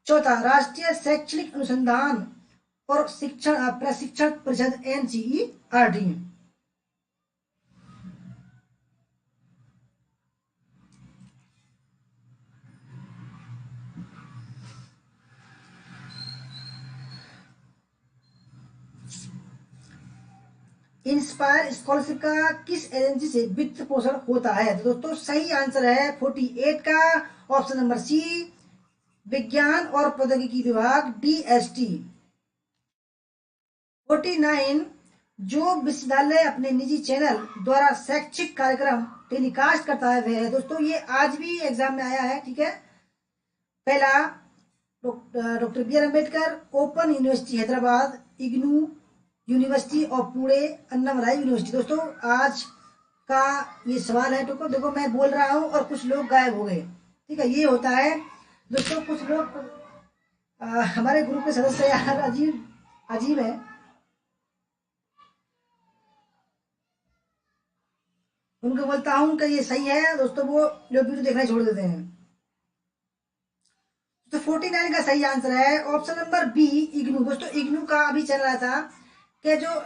चौथा, राष्ट्रीय शैक्षणिक अनुसंधान और शिक्षण प्रशिक्षण परिषद NCERT। इंस्पायर स्कॉलरशिप का किस एजेंसी से वित्त पोषण होता है? तो दोस्तों सही आंसर है 48 का ऑप्शन नंबर सी, विज्ञान और प्रौद्योगिकी विभाग DST। 49, जो विश्वविद्यालय अपने निजी चैनल द्वारा शैक्षिक कार्यक्रम टेलीकास्ट करता है वह है। दोस्तों ये आज भी एग्जाम में आया है, ठीक है। पहला, doctor BR Ambedkar open university Hyderabad, IGNOU university of Pune, Annamalai university. दोस्तों आज का ये सवाल है। तो देखो मैं बोल रहा हूँ और कुछ लोग गायब हो गए, ठीक है। ये होता है दोस्तों, कुछ लोग हमारे ग्रुप के सदस्य यार अजीब है। उनको बोलता हूँ कि ये सही है दोस्तों, वो लोग वीडियो देखना छोड़ देते हैं। तो 49 का सही आंसर है ऑप्शन नंबर बी, इग्नू। दोस्तों इग्नू का अभी चल रहा था कि जो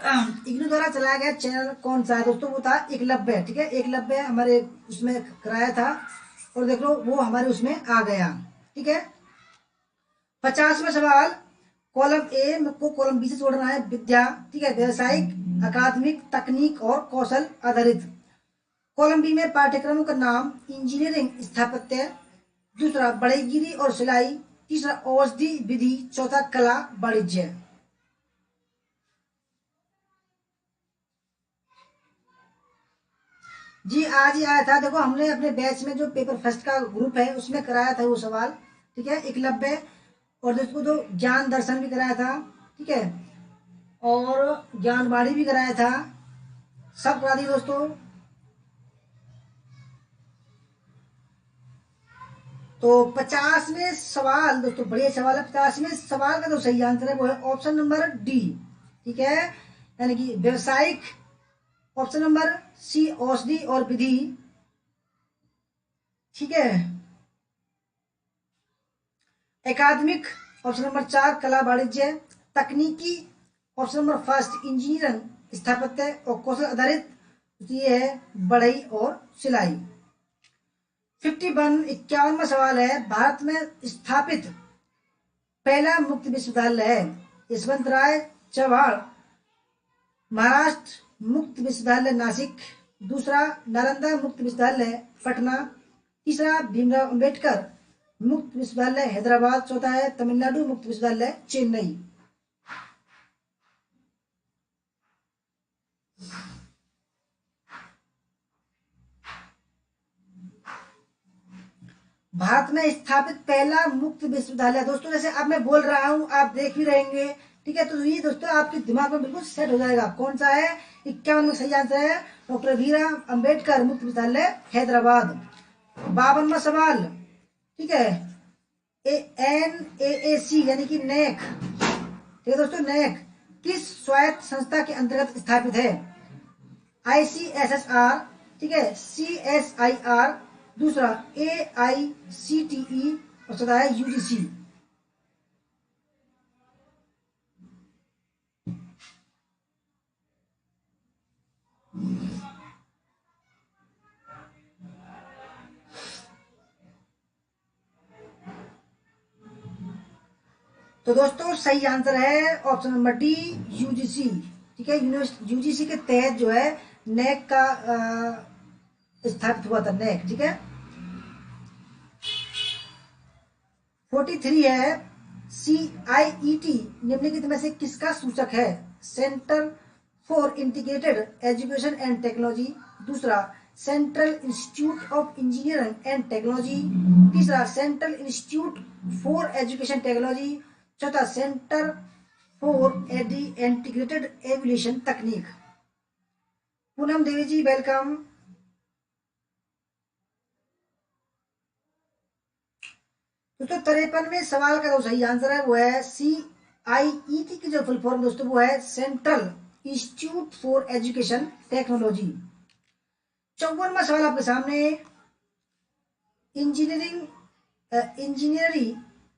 इग्नू द्वारा चलाया गया चैनल कौन सा है? दोस्तों वो था एकलव्य, ठीक है। एकलव्य हमारे उसमें कराया था और देख लो वो हमारे उसमें आ गया, ठीक है। 50वां सवाल, कॉलम ए को कॉलम बी से जोड़ना है। विद्या, ठीक है, व्यवसायिक, अकादमिक, तकनीक और कौशल आधारित। कॉलम बी में पाठ्यक्रमों का नाम इंजीनियरिंग, स्थापत्य। दूसरा, बढ़ईगिरी और सिलाई। तीसरा, औषधि विधि। चौथा, कला वाणिज्य। जी आज ही आया था। देखो हमने अपने बैच में जो पेपर फर्स्ट का ग्रुप है उसमें कराया था वो सवाल, ठीक है। एकलव्य और दोस्तों जो ज्ञान दर्शन भी कराया था, ठीक है, और ज्ञानवाणी भी कराया था, सब करा दी दोस्तों। तो 50वें सवाल दोस्तों बढ़िया सवाल है। 50वें सवाल का जो सही आंसर है वो है ऑप्शन नंबर डी, ठीक है, यानी कि व्यवसायिक। ऑप्शन नंबर सी, औषधि और विधि, ठीक है। एकादमिक, ऑप्शन नंबर 4, कला वाणिज्य। तकनीकी, ऑप्शन नंबर फर्स्ट, इंजीनियरिंग, स्थापत्य और कौशल आधारित, ये है बढ़ई और सिलाई। 51वां सवाल है, भारत में स्थापित पहला मुक्त विश्वविद्यालय है। यशवंत राय चव्हाण महाराष्ट्र मुक्त विश्वविद्यालय नासिक। दूसरा, नालंदा मुक्त विश्वविद्यालय पटना। तीसरा, भीमराव अंबेडकर मुक्त विश्वविद्यालय हैदराबाद। चौथा है तमिलनाडु मुक्त विश्वविद्यालय चेन्नई। भारत में स्थापित पहला मुक्त विश्वविद्यालय, दोस्तों जैसे अब मैं बोल रहा हूं आप देख भी रहेंगे, ठीक है। तो ये दोस्तों आपके दिमाग में बिल्कुल सेट हो जाएगा। कौन सा है? 51 में सही आंसर है डॉक्टर भीमराव अंबेडकर मुक्त विश्वविद्यालय हैदराबाद। 52वां सवाल, ठीक है, NAAC यानी कि नेक, ठीक है दोस्तों, नेक किस स्वायत्त संस्था के अंतर्गत स्थापित है? ICSSR, ठीक है, CSIR। दूसरा, AICTE और चौथा है UGC। तो दोस्तों सही आंसर है ऑप्शन नंबर डी, UGC, ठीक है। UGC के तहत जो है नेक का स्थापित हुआ था, नेक, ठीक है। 43 है, CIET निम्नलिखित में से किसका सूचक है? Centre for integrated education and technology. दूसरा, central institute of engineering and technology. तीसरा, central institute for education technology. चौथा सेंटर फॉर इंटीग्रेटेड एविएशन तकनीक। पूनम देवी जी वेलकम। दोस्तों 53वें सवाल का जो सही आंसर है वो है CIET की जो फुल फॉर्म दोस्तों वो है central institute for education technology. 54वां सवाल आपके सामने, इंजीनियरिंग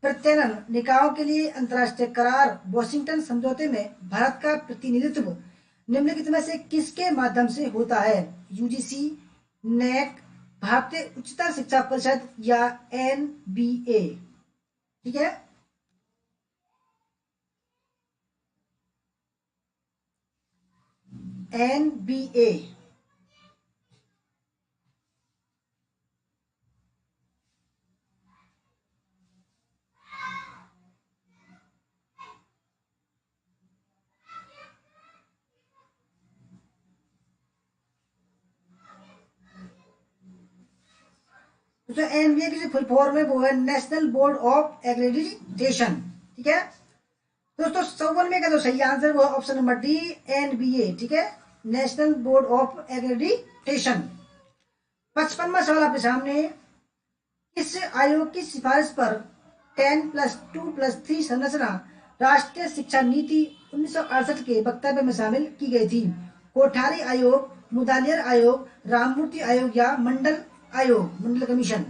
प्रत्ययन निकायों के लिए अंतर्राष्ट्रीय करार वॉशिंगटन समझौते में भारत का प्रतिनिधित्व निम्नलिखित में से किसके माध्यम से होता है? UGC, नेक, भारतीय उच्चतर शिक्षा परिषद या NBA। ठीक है, NBA। तो NBA की जो फुल फॉर्म है वो है नेशनल बोर्ड ऑफ एक्रेडिटेशन। ठीक है दोस्तों, 54वें का जो सही आंसर वो है ऑप्शन नंबर डी, NBA। ठीक है, नेशनल बोर्ड ऑफ एक्रेडिटेशन। 55वां सवाल आपके सामने, किस आयोग की सिफारिश पर 10+2+3 संरचना राष्ट्रीय शिक्षा नीति 1968 के वक्तव्य में शामिल की गई थी? कोठारी आयोग, मुदालियर आयोग, राममूर्ति आयोग या मंडल आयोग, मंडल कमीशन।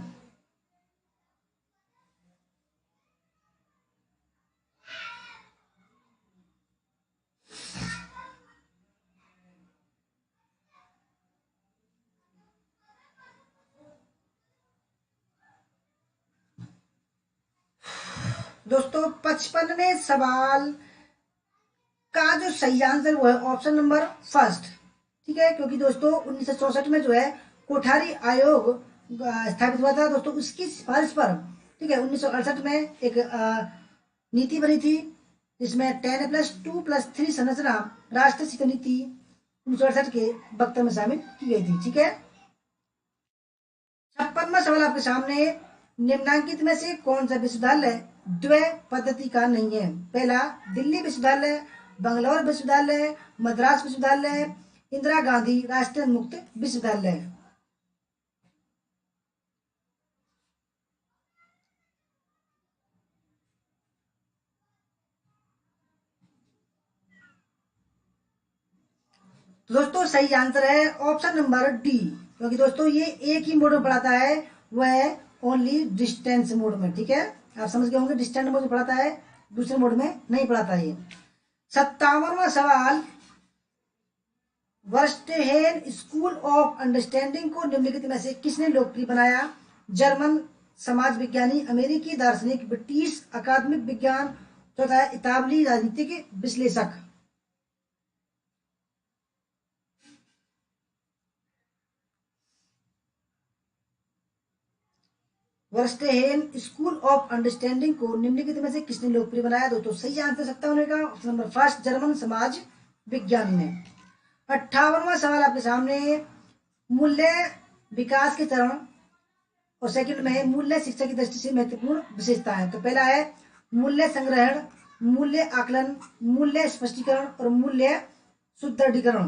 दोस्तों 55वें सवाल का जो सही आंसर वो है ऑप्शन नंबर फर्स्ट। ठीक है, क्योंकि दोस्तों 1964 में जो है कोठारी आयोग स्थापित हुआ था दोस्तों, उसकी सिफारिश पर। ठीक है, 1968 में एक नीति बनी थी जिसमें 10+2+3 संरचना राष्ट्रीय शिक्षा नीति 1968 के वक्तव्य में शामिल की गई थी। ठीक है, 56वां सवाल आपके सामने, निम्नांकित में से कौन सा विश्वविद्यालय द्वय पद्धति का नहीं है? पहला दिल्ली विश्वविद्यालय, बंगलौर विश्वविद्यालय, मद्रास विश्वविद्यालय, इंदिरा गांधी राष्ट्रीय मुक्त विश्वविद्यालय। तो दोस्तों सही आंसर है ऑप्शन नंबर डी, क्योंकि दोस्तों ये एक ही मोड में पढ़ाता है, वह है ओनली डिस्टेंस मोड में। ठीक है, आप समझ गए होंगे, डिस्टेंस मोड में पढ़ाता है, दूसरे मोड में नहीं पढ़ाता है। 57वां सवाल, वर्स्टेहेन स्कूल ऑफ अंडरस्टैंडिंग को निम्नलिखित में से किसने लोकप्रिय बनाया? जर्मन समाज विज्ञानी, अमेरिकी दार्शनिक, ब्रिटिश अकादमिक विज्ञान, चौथा है इतालवी राजनीतिक विश्लेषक। वर्स्टेहेन स्कूल ऑफ अंडरस्टैंडिंग को निम्नलिखित में से किसने लोकप्रिय बनाया? दोस्तों सही आंसर 57 का ऑप्शन नंबर फर्स्ट, जर्मन समाज विज्ञानी ने। 58वां सवाल आपके सामने, मूल्य विकास के चरण और सेकंड में है मूल्य शिक्षा की दृष्टि से महत्वपूर्ण विशेषता है। तो पहला है मूल्य संग्रहण, मूल्य आकलन, मूल्य स्पष्टीकरण और मूल्य सुदृढ़ीकरण।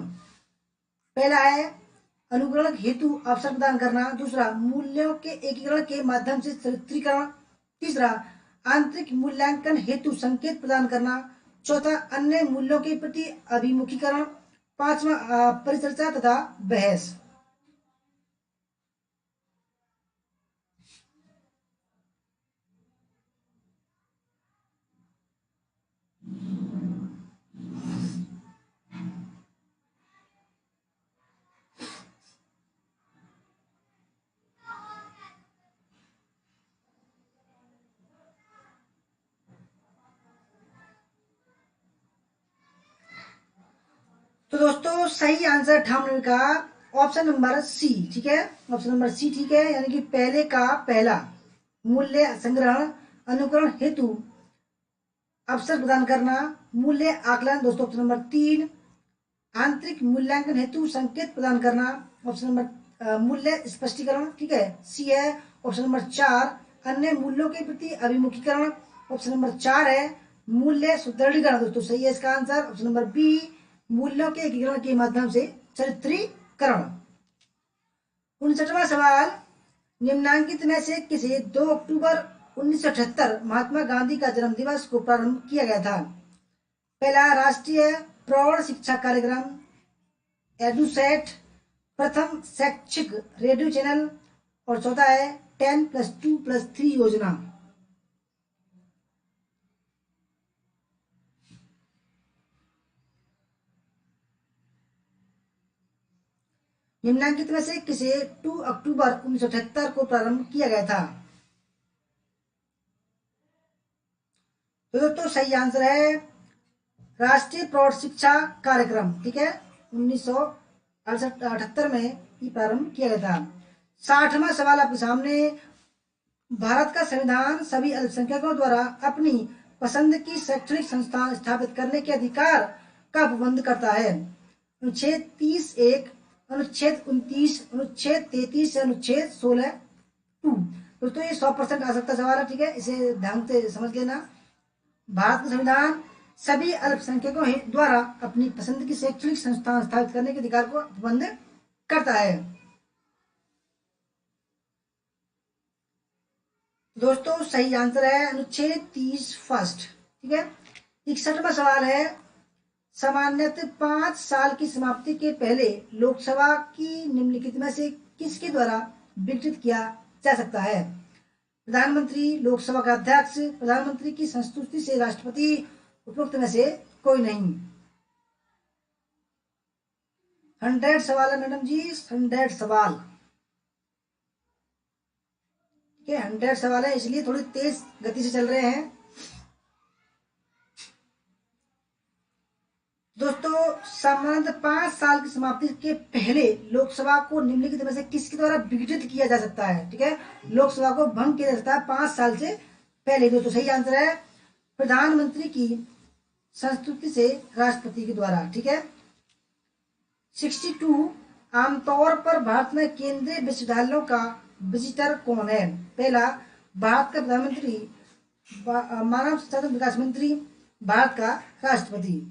पहला है अनुकरण हेतु अवसर प्रदान करना, दूसरा मूल्यों के एकीकरण के माध्यम से चरित्रीकरण, तीसरा आंतरिक मूल्यांकन हेतु संकेत प्रदान करना, चौथा अन्य मूल्यों के प्रति अभिमुखीकरण, पांचवा परिचर्चा तथा बहस। तो दोस्तों सही आंसर 58 का ऑप्शन नंबर सी। ठीक है, ऑप्शन नंबर सी ठीक है, यानी कि पहले का पहला, मूल्य संग्रहण, अनुकरण हेतु अवसर प्रदान करना, मूल्य आकलन दोस्तों ऑप्शन नंबर 3, आंतरिक मूल्यांकन हेतु संकेत प्रदान करना ऑप्शन नंबर मूल्य स्पष्टीकरण। ठीक है, सी है ऑप्शन नंबर 4, अन्य मूल्यों के प्रति अभिमुखीकरण ऑप्शन नंबर 4 है, मूल्य सुदृढ़ीकरण, दोस्तों सही है इसका आंसर ऑप्शन नंबर बी, मूल्यों के एकीकरण के माध्यम से चरित्रीकरण। 59वां सवाल, निम्नांकित में से किसे 2 अक्टूबर 1978 महात्मा गांधी का जन्म दिवस को प्रारंभ किया गया था? पहला, राष्ट्रीय प्रौढ़ शिक्षा कार्यक्रम एडुसेट, प्रथम शैक्षिक रेडियो चैनल, और चौथा है 10+2+3 योजना। निम्नांकित में से किसे 2 अक्टूबर 1978 को प्रारंभ किया गया था? तो दोस्तों सही आंसर है राष्ट्रीय प्रौढ़ शिक्षा कार्यक्रम, ठीक है, 1978 में ये प्रारंभ किया गया था। 60वां सवाल आपके सामने, भारत का संविधान सभी अल्पसंख्यकों द्वारा अपनी पसंद की शैक्षणिक संस्थान स्थापित करने के अधिकार का प्रबंध करता है। अनुच्छेद 30(1), अनुच्छेद 29, अनुच्छेद 33 से अनुच्छेद 16(2). दोस्तों ये 100% आ सकता सवाल है, ठीक है, इसे ध्यान से समझ लेना। भारत का संविधान सभी अल्पसंख्यकों द्वारा अपनी पसंद की शैक्षणिक संस्थान स्थापित करने के अधिकार को प्रबंध करता है। दोस्तों सही आंसर है अनुच्छेद 30 फर्स्ट, ठीक है। 61वां सवाल है, सामान्यतः 5 साल की समाप्ति के पहले लोकसभा की निम्नलिखित में से किसके द्वारा विघटित किया जा सकता है? प्रधानमंत्री, लोकसभा का अध्यक्ष, प्रधानमंत्री की संस्तुति से राष्ट्रपति, उपरोक्त में से कोई नहीं। 100 सवाल है मैडम जी, 100 सवाल, ठीक है, 100 सवाल है, इसलिए थोड़ी तेज गति से चल रहे हैं। दोस्तों सामान्य 5 साल की समाप्ति के पहले लोकसभा को निम्नलिखित में से किसके द्वारा विघटित किया जा सकता है? ठीक है, लोकसभा को भंग किया जा सकता है 5 साल से पहले। दोस्तों सही आंसर है प्रधानमंत्री की संस्तुति से राष्ट्रपति के द्वारा, ठीक है। 62, आमतौर पर भारत में केंद्रीय विश्वविद्यालयों का विजिटर कौन है? पहला, भारत का प्रधानमंत्री, मानव संसाधन विकास मंत्री, भारत का राष्ट्रपति।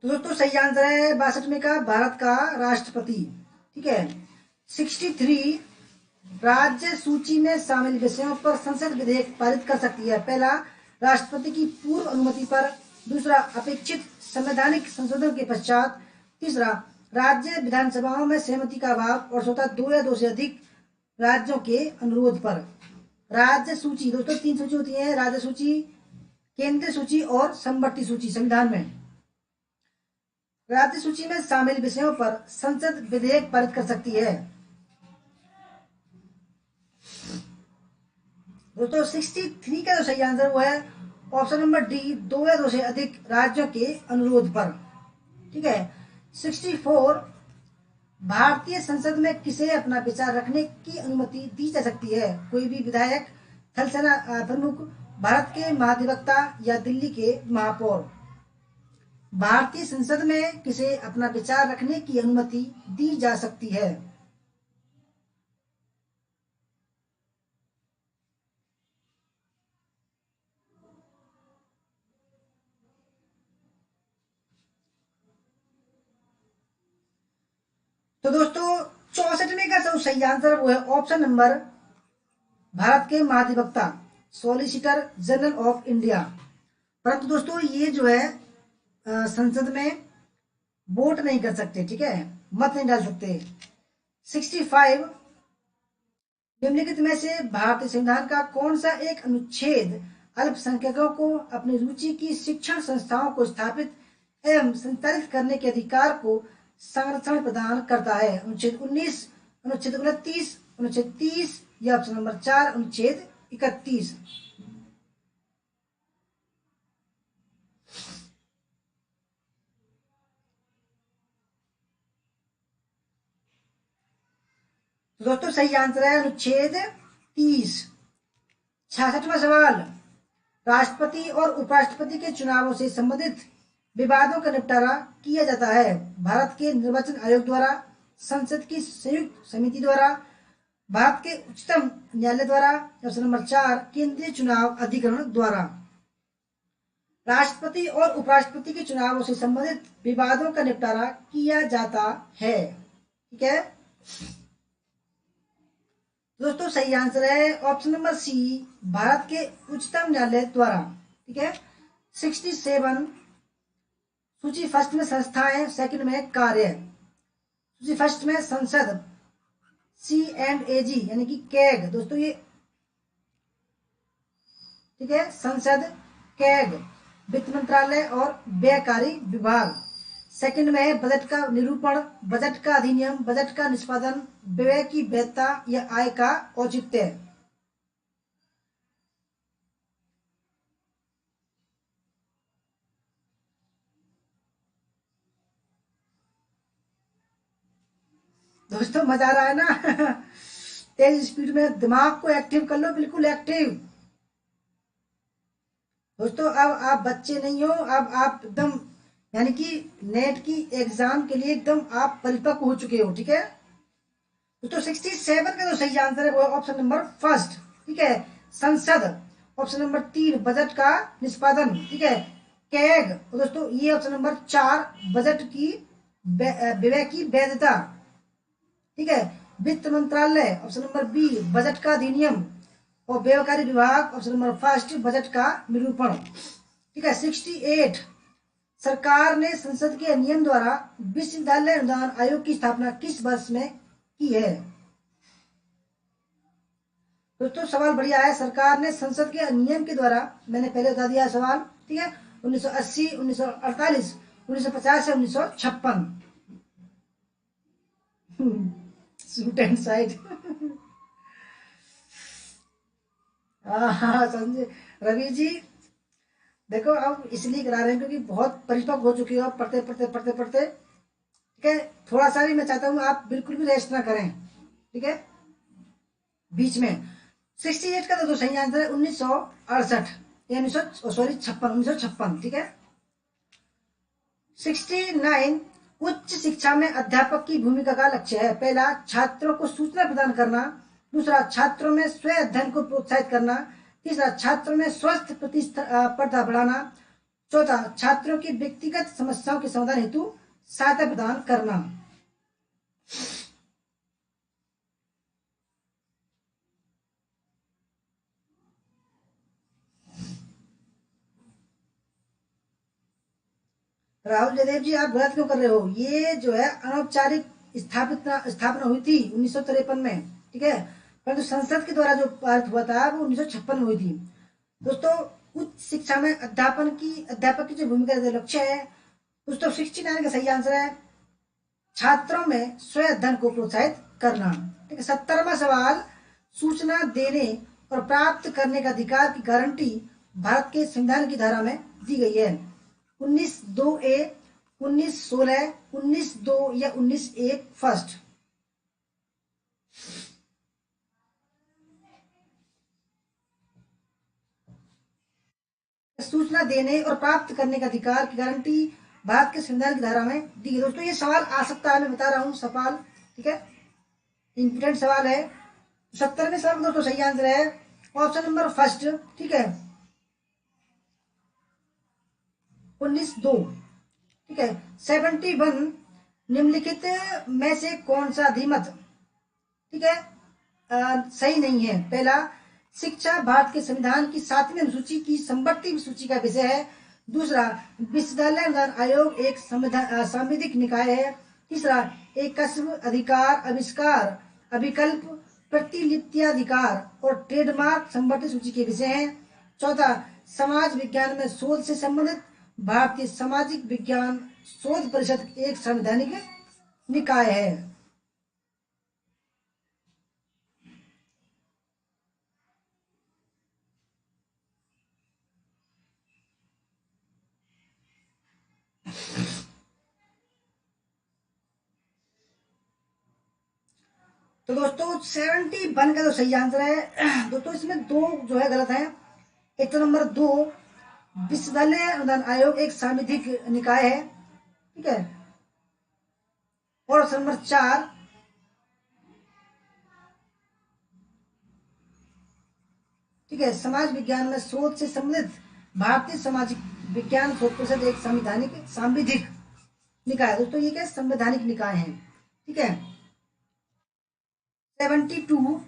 तो दोस्तों सही आंसर है 62वें का भारत का राष्ट्रपति, ठीक है। 63, राज्य सूची में शामिल विषयों पर संसद विधेयक पारित कर सकती है? पहला, राष्ट्रपति की पूर्व अनुमति पर, दूसरा, अपेक्षित संवैधानिक संशोधन के पश्चात, तीसरा, राज्य विधानसभाओं में सहमति का अभाव, और चौथा, 2 या 2 से अधिक राज्यों के अनुरोध पर। राज्य सूची, दोस्तों 3 सूची होती है, राज्य सूची, केंद्रीय सूची और समवर्ती सूची। संविधान में राज्य सूची में शामिल विषयों पर संसद विधेयक पारित कर सकती है। दोस्तों 63 का जो सही आंसर वो है ऑप्शन नंबर डी, 2 या 2 से अधिक राज्यों के अनुरोध पर, ठीक है। 64, भारतीय संसद में किसे अपना विचार रखने की अनुमति दी जा सकती है? कोई भी विधायक, थल सेना प्रमुख, भारत के महाधिवक्ता या दिल्ली के महापौर। भारतीय संसद में किसे अपना विचार रखने की अनुमति दी जा सकती है? तो दोस्तों 64वें का जो सही आंसर वो है ऑप्शन नंबर, भारत के महाधिवक्ता, सॉलिसिटर जनरल ऑफ इंडिया। परंतु दोस्तों ये जो है संसद में वोट नहीं कर सकते, ठीक है, मत नहीं डाल सकते। 65, निम्नलिखित में से भारतीय संविधान का कौन सा एक अनुच्छेद अल्पसंख्यकों को अपनी रुचि की शिक्षण संस्थाओं को स्थापित एवं संचालित करने के अधिकार को संरक्षण प्रदान करता है? अनुच्छेद 19, अनुच्छेद 29, अनुच्छेद 30 या ऑप्शन नंबर 4, अनुच्छेद 31। दोस्तों सही आंसर है अनुच्छेद 30। 66वां सवाल, राष्ट्रपति और उपराष्ट्रपति के चुनावों से संबंधित विवादों का निपटारा किया जाता है भारत के निर्वाचन आयोग द्वारा, संसद की संयुक्त समिति द्वारा, भारत के उच्चतम न्यायालय द्वारा। ऑप्शन नंबर 4, केंद्रीय चुनाव अधिकरण द्वारा। राष्ट्रपति और उपराष्ट्रपति के चुनावों से संबंधित विवादों का निपटारा किया जाता है। ठीक है दोस्तों, सही आंसर है ऑप्शन नंबर सी, भारत के उच्चतम न्यायालय द्वारा। ठीक है 67। सूची फर्स्ट में संस्थाएं, सेकंड में कार्य। सूची फर्स्ट में संसद, CNAG यानी कि कैग दोस्तों ये। ठीक है संसद, कैग वित्त मंत्रालय और व्ययकारी विभाग। सेकंड में है बजट का निरूपण, बजट का अधिनियम, बजट का निष्पादन, व्यय की वैधता या आय का औचित्य। दोस्तों मजा आ रहा है ना तेज स्पीड में दिमाग को एक्टिव कर लो, बिल्कुल एक्टिव। दोस्तों अब आप बच्चे नहीं हो, अब आप एकदम यानी कि नेट की एग्जाम के लिए एकदम आप परिपक्व हो चुके हो। ठीक है दोस्तों 67 का जो सही आंसर है वो ऑप्शन नंबर फर्स्ट। ठीक है संसद। ऑप्शन नंबर 3, बजट का निष्पादन। ठीक है कैग दोस्तों ये ऑप्शन नंबर 4, बजट की व्यय की वैधता। ठीक है वित्त मंत्रालय ऑप्शन नंबर बी, बजट का अधिनियम, और व्यवकारी विभाग ऑप्शन नंबर फर्स्ट, बजट का निरूपण। ठीक है 68, सरकार ने संसद के नियम द्वारा विश्वविद्यालय अनुदान आयोग की स्थापना किस वर्ष में की है। दोस्तों सवाल बढ़िया है। सरकार ने संसद के नियम के द्वारा, मैंने पहले बता दिया सवाल। ठीक है 1980, 1948, 1950 या 1956। शूट एंड साइड हाँ संजय रवि जी, देखो अब इसलिए करा रहे हैं क्योंकि बहुत परिपक्व हो चुकी हो आप, पढ़ते पढ़ते पढ़ते पढ़ते। ठीक है थोड़ा सा भी मैं चाहता हूँ आप बिल्कुल भी रेस्ट ना करें। ठीक है बीच में 68 का तो सही आंसर है 1968 या 1956। ठीक है 69, उच्च शिक्षा में अध्यापक की भूमिका का लक्ष्य है। पहला, छात्रों को सूचना प्रदान करना। दूसरा, छात्रों में स्व अध्ययन को प्रोत्साहित करना। तीसरा, छात्रों में स्वस्थ प्रतिस्पर्धा बढ़ाना। चौथा, छात्रों की व्यक्तिगत समस्याओं के समाधान हेतु सहायता प्रदान करना। राहुल जयदेव जी आप गलत क्यों कर रहे हो। ये जो है अनौपचारिक स्थापना हुई थी 1953 में। ठीक है परंतु संसद के द्वारा जो पारित हुआ था वो 1956 में हुई थी। दोस्तों उच्च शिक्षा में अध्यापक की जो भूमिका लक्ष्य है दोस्तों 69 का सही आंसर है छात्रों में स्व अध्ययन को प्रोत्साहित करना। ठीक है 70वां सवाल, सूचना देने और प्राप्त करने का अधिकार की गारंटी भारत के संविधान की धारा में दी गई है। 19(2)(a), 19(16), 19(2) या 19(1) फर्स्ट। सूचना देने और प्राप्त करने का अधिकार की गारंटी भारत के संविधान की धारा में दी गई। दोस्तों ये सवाल आ सकता है, मैं बता रहा हूँ सवाल। ठीक है इंपोर्टेंट सवाल है। 70वें सवाल दोस्तों सही आंसर है ऑप्शन नंबर फर्स्ट। ठीक है 19(2). ठीक है 71, निम्नलिखित में से कौन सा अधिमत ठीक है सही नहीं है। पहला, शिक्षा भारत के संविधान की 7वीं अनुसूची की संवर्ती सूची का विषय है। दूसरा, विश्वविद्यालय अनुदान आयोग एक सांविधिक निकाय है। तीसरा, एक कस्ब अधिकार आविष्कार अभिकल्प प्रतिलिप्यधिकार और ट्रेडमार्क संवर्ती सूची के विषय हैं। चौथा, समाज विज्ञान में शोध से संबंधित भारतीय सामाजिक विज्ञान शोध परिषद एक संवैधानिक निकाय है। तो दोस्तों 71 का जो सही आंसर है दोस्तों, इसमें दो जो है गलत है। एक तो नंबर 2, विश्वविद्यालय अनुदान आयोग एक सांविधिक निकाय है, ठीक है। और ऑप्शन नंबर 4, ठीक है, समाज विज्ञान में शोध से संबंधित भारतीय सामाजिक विज्ञान शोध परिषद एक संवैधानिक सांविधिक निकाय है। दोस्तों ये क्या संवैधानिक निकाय है, ठीक है। 72,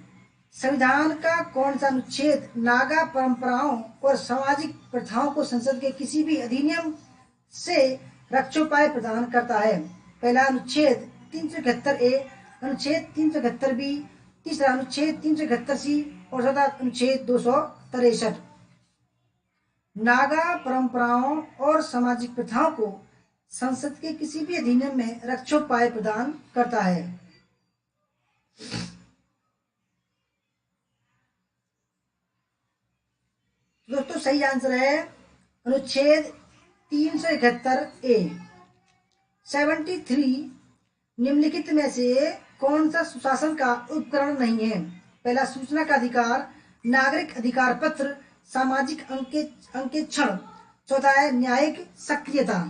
संविधान का कौन सा अनुच्छेद नागा परंपराओं और सामाजिक प्रथाओं को संसद के किसी भी अधिनियम से रक्षोपाय प्रदान करता है? पहला अनुच्छेद 371A, अनुच्छेद 371B, तीसरा अनुच्छेद 371C और चौथा अनुच्छेद 263। नागा परंपराओं और सामाजिक प्रथाओं को संसद के किसी भी अधिनियम में रक्षोपाय प्रदान करता है। दोस्तों सही आंसर है अनुच्छेद 371A। 73, निम्नलिखित में से कौन सा सुशासन का उपकरण नहीं है? पहला सूचना का अधिकार, नागरिक अधिकार पत्र, सामाजिक अंकेक्षण, चौथा है न्यायिक सक्रियता।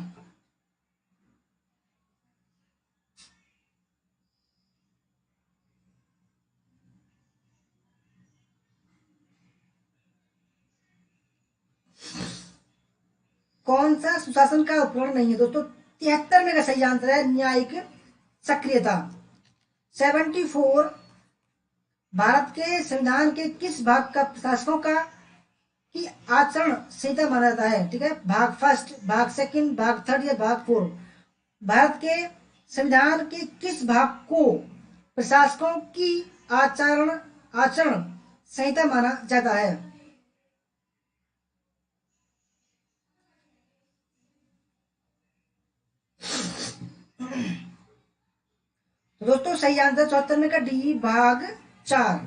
कौन सा सुशासन का उपकरण नहीं है? दोस्तों 73 में का सही आंसर है न्यायिक सक्रियता। 74, भारत के संविधान के किस भाग का प्रशासकों का की आचरण संहिता माना जाता है? ठीक है, भाग फर्स्ट, भाग सेकंड, भाग थर्ड या भाग 4? भारत के संविधान के किस भाग को प्रशासकों की आचरण संहिता माना जाता है? तो दोस्तों सही आंसर 74 में का डी, भाग 4।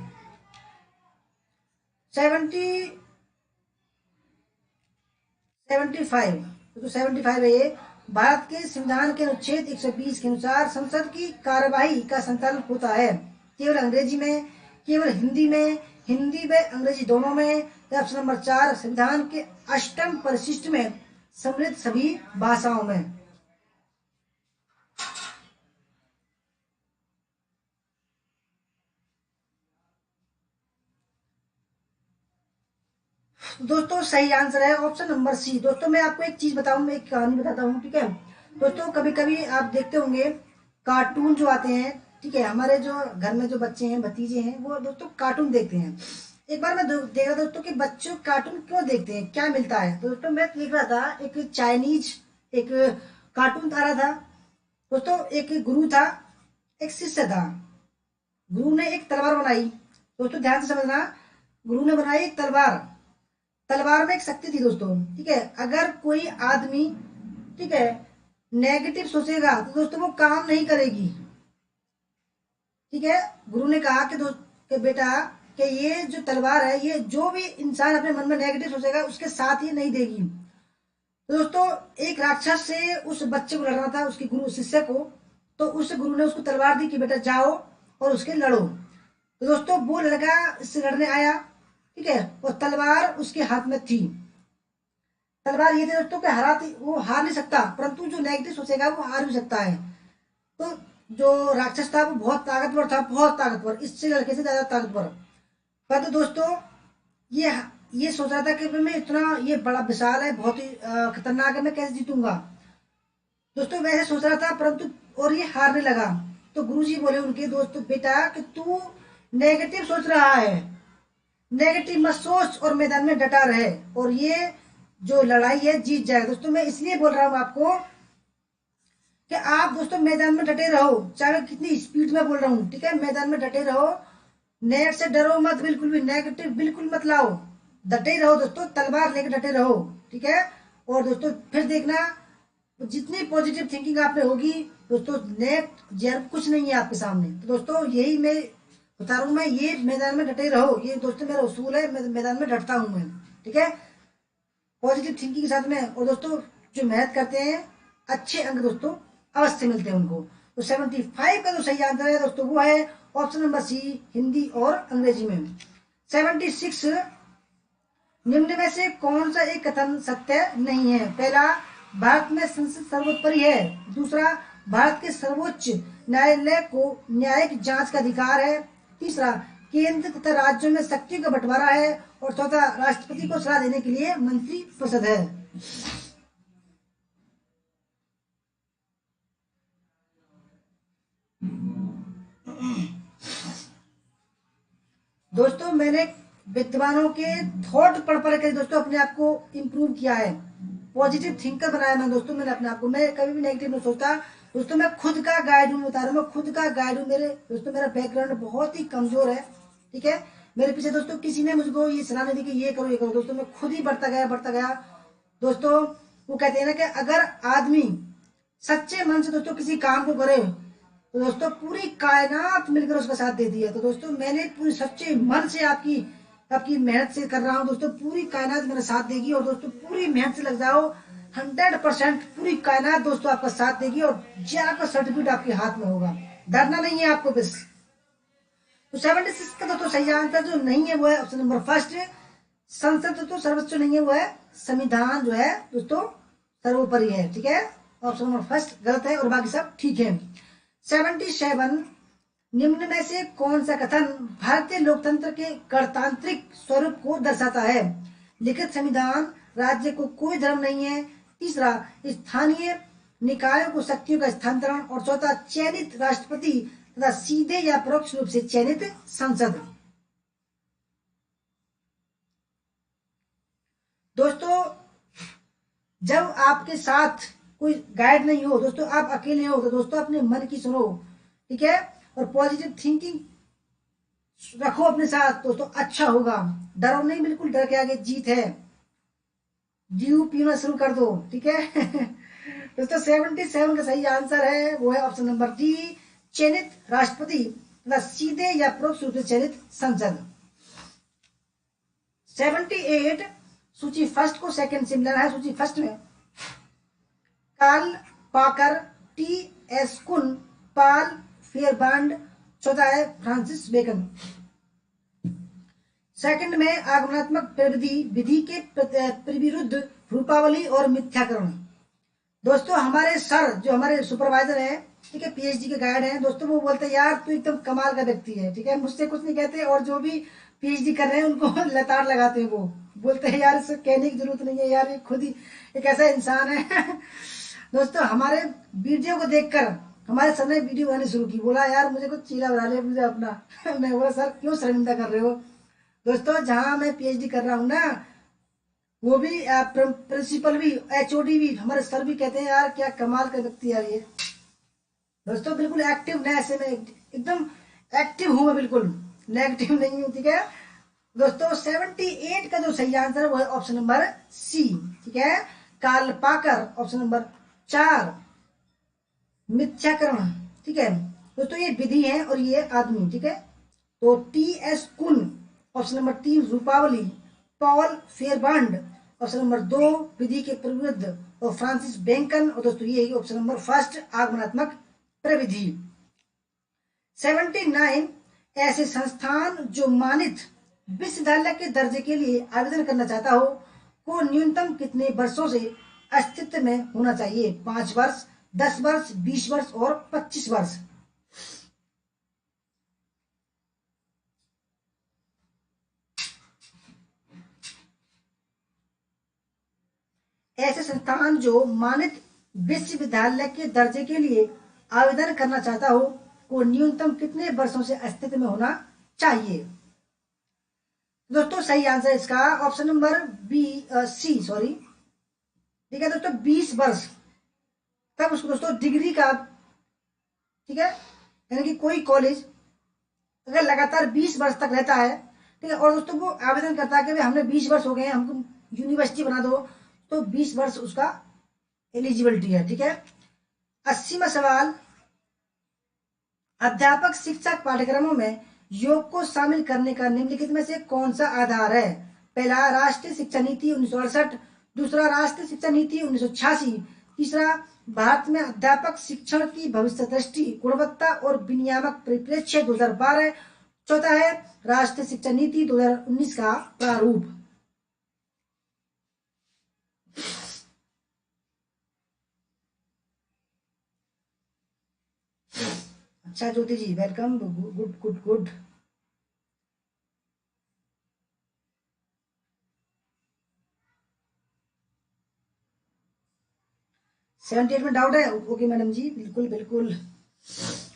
75 तो 75 है ये। भारत के संविधान के अनुच्छेद 120 के अनुसार संसद की कार्यवाही का संचालन होता है केवल अंग्रेजी में, केवल हिंदी में, हिंदी में अंग्रेजी दोनों में, या ऑप्शन नंबर 4, संविधान के 8वें परिशिष्ट में सम्मिलित सभी भाषाओं में? दोस्तों सही आंसर है ऑप्शन नंबर सी। दोस्तों मैं आपको एक चीज बताऊं, मैं एक कहानी बताता हूँ, ठीक है। दोस्तों कभी कभी आप देखते होंगे कार्टून जो आते हैं, ठीक है, हमारे जो घर में जो बच्चे हैं, भतीजे हैं, वो दोस्तों कार्टून देखते हैं। एक बार मैं देख रहा था दोस्तों कि बच्चों कार्टून क्यों देखते हैं, क्या मिलता है? तो दोस्तों मैं देख रहा था एक चाइनीज एक कार्टून आ रहा था। दोस्तों एक गुरु था, एक शिष्य था। गुरु ने एक तलवार बनाई। दोस्तों ध्यान से समझना, गुरु ने बनाई एक तलवार। तलवार में एक शक्ति थी दोस्तों, ठीक है। अगर कोई आदमी, ठीक है, नेगेटिव सोचेगा तो दोस्तों वो काम नहीं करेगी, ठीक है। गुरु ने कहा कि दोस्त कि बेटा कि ये जो तलवार है, ये जो भी इंसान अपने मन में नेगेटिव सोचेगा उसके साथ ये नहीं देगी। तो दोस्तों एक राक्षस से उस बच्चे को लड़ना था, उसके गुरु शिष्य को। तो उस गुरु ने उसको तलवार दी कि बेटा जाओ और उसके लड़ो। तो दोस्तों वो लड़का इससे लड़ने आया, ठीक है, और तलवार उसके हाथ में थी। तलवार ये थी दोस्तों कि वो हार नहीं सकता, परंतु जो नेगेटिव सोचेगा वो हार भी सकता है। तो जो राक्षस था वो बहुत ताकतवर था, बहुत ताकतवर, इससे लड़के से ज्यादा ताकतवर। परंतु दोस्तों ये सोच रहा था कि मैं इतना ये बड़ा विशाल है, बहुत ही खतरनाक है, मैं कैसे जीतूंगा। दोस्तों वैसे सोच रहा था, परंतु और ये हारने लगा। तो गुरुजी बोले उनके दोस्तों, बेटा कि तू नेगेटिव सोच रहा है, नेगेटिव मत सोच और मैदान में डटा रहे, और ये जो लड़ाई है जीत जाएगा। दोस्तों मैं इसलिए बोल रहा हूं आपको कि आप दोस्तों मैदान में डटे रहो, चाहे मैं कितनी स्पीड में बोल रहा हूँ, ठीक है। मैदान में डटे रहो, नेट से डरो मत, बिल्कुल भी नेगेटिव बिल्कुल मत लाओ, डटे रहो दोस्तों, तलवार लेकर डटे रहो, ठीक है। और दोस्तों फिर देखना, जितनी पॉजिटिव थिंकिंग आप में होगी दोस्तों, नेट जैर कुछ नहीं है आपके सामने। तो दोस्तों यही मैं बता रहा हूँ, मैं ये मैदान में डटे रहो, ये दोस्तों मेरा उसूल है, मैदान में डटता हूँ मैं, ठीक है, पॉजिटिव थिंकिंग के साथ में। और दोस्तों जो मेहनत करते हैं अच्छे अंक दोस्तों अवश्य मिलते हैं उनको। तो 75 का जो सही आंसर है दोस्तों वो है ऑप्शन नंबर सी हिंदी और अंग्रेजी में। 76 निम्न में से कौन सा एक कथन सत्य नहीं है? पहला, भारत में संसद सर्वोपरि है। दूसरा, भारत के सर्वोच्च न्यायालय को न्यायिक जांच का अधिकार है। तीसरा, केंद्र तथा राज्यों में शक्तियों का बंटवारा है। और चौथा, राष्ट्रपति को सलाह देने के लिए मंत्री परिषद है। दोस्तों मैंने विद्वानों के थॉट पढ़ पढ़ के दोस्तों अपने आप को इम्प्रूव किया है, पॉजिटिव थिंकर बनाया मैं दोस्तों। मैंने अपने आप को, मैं कभी भी नेगेटिव नहीं सोचता दोस्तों। मैं खुद का गाइड हूँ, बता रहा हूँ, मैं खुद का गाइड हूँ। मेरे दोस्तों मेरा बैकग्राउंड बहुत ही कमजोर है, ठीक है। मेरे पीछे दोस्तों किसी ने मुझको ये सलाह नहीं दी कि ये करो ये करो दोस्तों। मैं खुद ही बढ़ता गया दोस्तों। वो कहते हैं ना कि अगर आदमी सच्चे मन से दोस्तों किसी काम को करे तो दोस्तों पूरी कायनात मिलकर उसका साथ देती है। तो दोस्तों मैंने पूरी सच्चे मन से आपकी मेहनत से कर रहा हूँ दोस्तों। पूरी कायनात मेरा साथ देगी और दोस्तों पूरी मेहनत से लग जाओ, 100% पूरी कायनात दोस्तों आपका साथ देगी और जाकर सर्टिफिकेट आपके हाथ में होगा। डरना नहीं है आपको बस। तो 76 का दोस्तों सही आंसर जो नहीं है वो है ऑप्शन नंबर फर्स्ट, संसद दोस्तों सर्वोच्च नहीं है, वो है संविधान जो है दोस्तों सर्वोपरि है, ठीक है। ऑप्शन नंबर फर्स्ट गलत है और बाकी सब ठीक है। 77 निम्न में से कौन सा कथन भारतीय लोकतंत्र के गणतांत्रिक स्वरूप को दर्शाता है? लिखित संविधान, राज्य को कोई धर्म नहीं है। तीसरा, स्थानीय निकायों को शक्तियों का स्थानांतरण। और चौथा, चयनित राष्ट्रपति तथा सीधे या परोक्ष रूप से चयनित संसद। दोस्तों जब आपके साथ कोई गाइड नहीं हो दोस्तों, आप अकेले हो, तो दोस्तों अपने मन की सुनो, ठीक है। और पॉजिटिव थिंकिंग रखो अपने साथ दोस्तों, अच्छा होगा। डरो नहीं, बिल्कुल डर के आगे जीत है। जीव पीना शुरू कर दो, ठीक है। दोस्तों 77 का सही आंसर है वो है ऑप्शन नंबर डी, चयनित राष्ट्रपति तथा सीधे या परोक्ष रूप से चयनित संसद। 78 सूची फर्स्ट को सेकंड से मिलाना है। सूची फर्स्ट में कार्ल पाकर, टी एस कुन, पाल फेयरबांड, चौथा है फ्रांसिस बेकन। सेकंड में आगमनात्मक प्रविधि विधि के प्रतिविरुद्ध रूपावली और मिथ्याकरण। दोस्तों हमारे सर जो हमारे सुपरवाइजर हैं, ठीक है, पीएचडी के गाइड हैं दोस्तों, वो बोलते हैं यार तू एकदम कमाल का व्यक्ति है, ठीक है। मुझसे कुछ नहीं कहते और जो भी पीएचडी कर रहे हैं उनको लताड़ लगाते हैं। वो बोलते हैं यार इससे कहने की जरूरत नहीं है यार, ये खुद ही एक ऐसा इंसान है। दोस्तों हमारे वीडियो को देखकर हमारे सर ने वीडियो बनानी शुरू की। बोला यार मुझे कुछ चीला बना लिया मुझे अपना। मैं बोला सर क्यों शर्मिंदा कर रहे हो? दोस्तों जहां मैं पीएचडी कर रहा हूँ ना, वो भी प्रिंसिपल भी, एचओडी भी, हमारे सर भी कहते हैं यार क्या कमाल का व्यक्ति यार ये। दोस्तों बिल्कुल एक्टिव न, ऐसे में एकदम एक्टिव हूं मैं, बिल्कुल नेगेटिव नहीं हूं, ठीक है। दोस्तों 78 का जो सही आंसर है वो है ऑप्शन नंबर सी, ठीक है, कार्ल पाकर। ऑप्शन नंबर 4 मिथ्याकरण, ठीक है। दोस्तों ये विधि है और ये आदमी, ठीक है। तो T S Kuhn, option number 3 रूपावली, पॉल फेयरबांड, ऑप्शन नंबर 2 विधि के प्रविरुद्ध, और फ्रांसिस बेकन, और दोस्तों ये ऑप्शन नंबर फर्स्ट आगमनात्मक प्रविधि। 79 ऐसे संस्थान जो मानित विश्वविद्यालय के दर्जे के लिए आवेदन करना चाहता हो को न्यूनतम कितने वर्षों से अस्तित्व में होना चाहिए? 5 वर्ष, 10 वर्ष, 20 वर्ष और 25 वर्ष। ऐसे संस्थान जो मानित विश्वविद्यालय के दर्जे के लिए आवेदन करना चाहता हो को न्यूनतम कितने वर्षों से अस्तित्व में होना चाहिए? दोस्तों सही आंसर इसका ऑप्शन नंबर बी, सी सॉरी, ठीक है दोस्तों, 20 वर्ष तब उसको दोस्तों डिग्री का, ठीक है, यानी कि कोई कॉलेज अगर लगातार 20 वर्ष तक रहता है, ठीक है, और दोस्तों वो आवेदन करता है कि हमने 20 वर्ष हो गए हैं, हमको यूनिवर्सिटी बना दो, तो 20 वर्ष उसका एलिजिबिलिटी है, ठीक है। 80वां सवाल, अध्यापक शिक्षक पाठ्यक्रमों में योग को शामिल करने का निम्नलिखित में से कौन सा आधार है? पहला राष्ट्रीय शिक्षा नीति 1968, दूसरा राष्ट्रीय शिक्षा नीति 1986, तीसरा भारत में अध्यापक शिक्षण की भविष्य दृष्टि, गुणवत्ता और विनियामक परिप्रेक्ष्य 2012। चौथा है राष्ट्रीय शिक्षा नीति 2019 का प्रारूप। अच्छा ज्योति जी वेलकम, गुड गुड गुड। 78 में डाउट है? ओके मैडम जी, बिल्कुल बिल्कुल।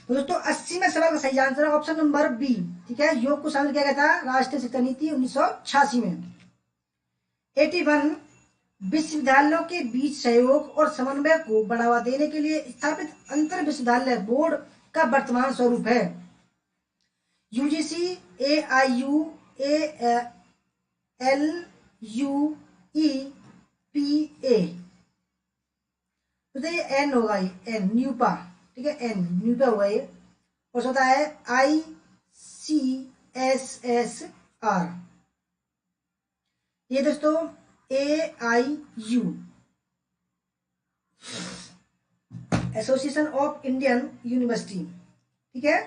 तो दोस्तों 80 में सवाल का सही आंसर है ऑप्शन नंबर बी। ठीक है, योग को शामिल किया गया था राष्ट्रीय शिक्षा नीति 1986 में। 81 विश्वविद्यालयों के बीच सहयोग और समन्वय को बढ़ावा देने के लिए स्थापित अंतर विश्वविद्यालय बोर्ड का वर्तमान स्वरूप है यूजीसी, एआईयू, एलयूईपीए। तो ये एन होगा, एन न्यूपा। ठीक है, एन न्यूपा होगा ये। और होता है ICSSR। ये दोस्तों AIU, association of Indian university. ठीक है,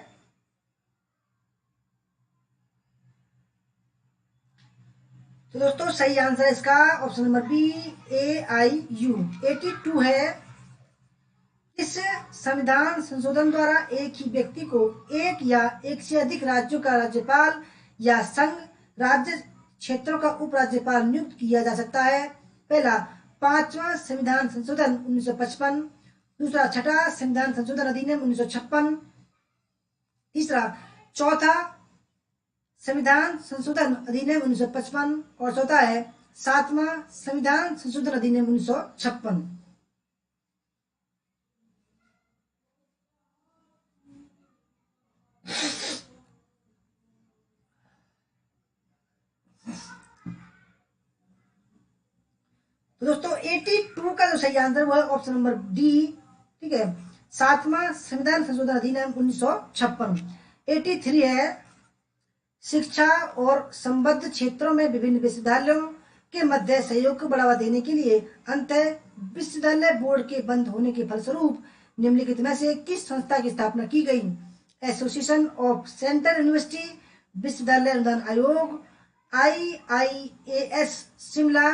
तो दोस्तों सही आंसर है इसका ऑप्शन नंबर बी, AIU। 82 है इस संविधान संशोधन द्वारा एक ही व्यक्ति को एक या एक से अधिक राज्यों का राज्यपाल या संघ राज्य क्षेत्रों का उपराज्यपाल नियुक्त किया जा सकता है। पहला 5वां संविधान संशोधन 1955, दूसरा 6ठा संविधान संशोधन अधिनियम 1956, तीसरा चौथा संविधान संशोधन अधिनियम 1955 और चौथा है 7वां संविधान संशोधन अधिनियम 1956। तो दोस्तों 82 का जो सही आंसर वो है ऑप्शन नंबर डी। ठीक है, 7वां संविधान संशोधन अधिनियम 1956। 83 है शिक्षा और संबद्ध क्षेत्रों में विभिन्न विश्वविद्यालयों के मध्य सहयोग को बढ़ावा देने के लिए अंतर विश्वविद्यालय बोर्ड के बंद होने के फलस्वरूप निम्नलिखित में से किस संस्था की स्थापना की गई? एसोसिएशन ऑफ सेंट्रल यूनिवर्सिटी, विश्वविद्यालय अनुदान आयोग, IIAS शिमला,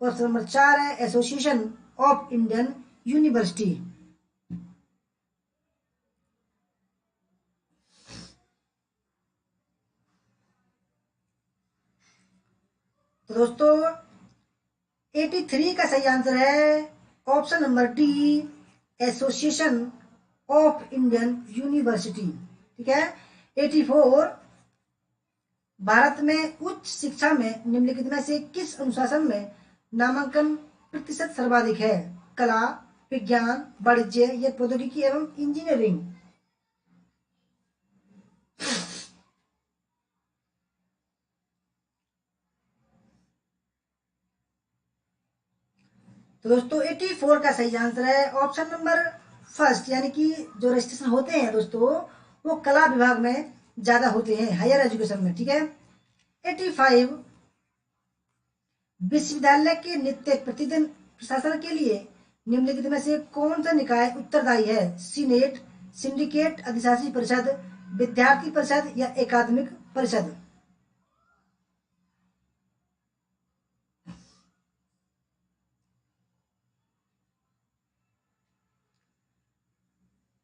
और नंबर 4 है एसोसिएशन ऑफ इंडियन यूनिवर्सिटी। तो दोस्तों 83 का सही आंसर है option number D, association of Indian university. ठीक है, 84 भारत में उच्च शिक्षा में निम्नलिखित में से किस अनुशासन में नामांकन प्रतिशत सर्वाधिक है? कला, विज्ञान, वाणिज्य या प्रौद्योगिकी एवं इंजीनियरिंग। तो दोस्तों 84 का सही आंसर है ऑप्शन नंबर फर्स्ट, यानी कि जो रजिस्ट्रेशन होते हैं दोस्तों वो कला विभाग में ज्यादा होते हैं, हायर एजुकेशन में। ठीक है, 85 विश्वविद्यालय के नित्य प्रतिदिन प्रशासन के लिए निम्नलिखित में से कौन सा निकाय उत्तरदायी है? सीनेट, सिंडिकेट, अधिशासी परिषद, विद्यार्थी परिषद या एकादमिक परिषद।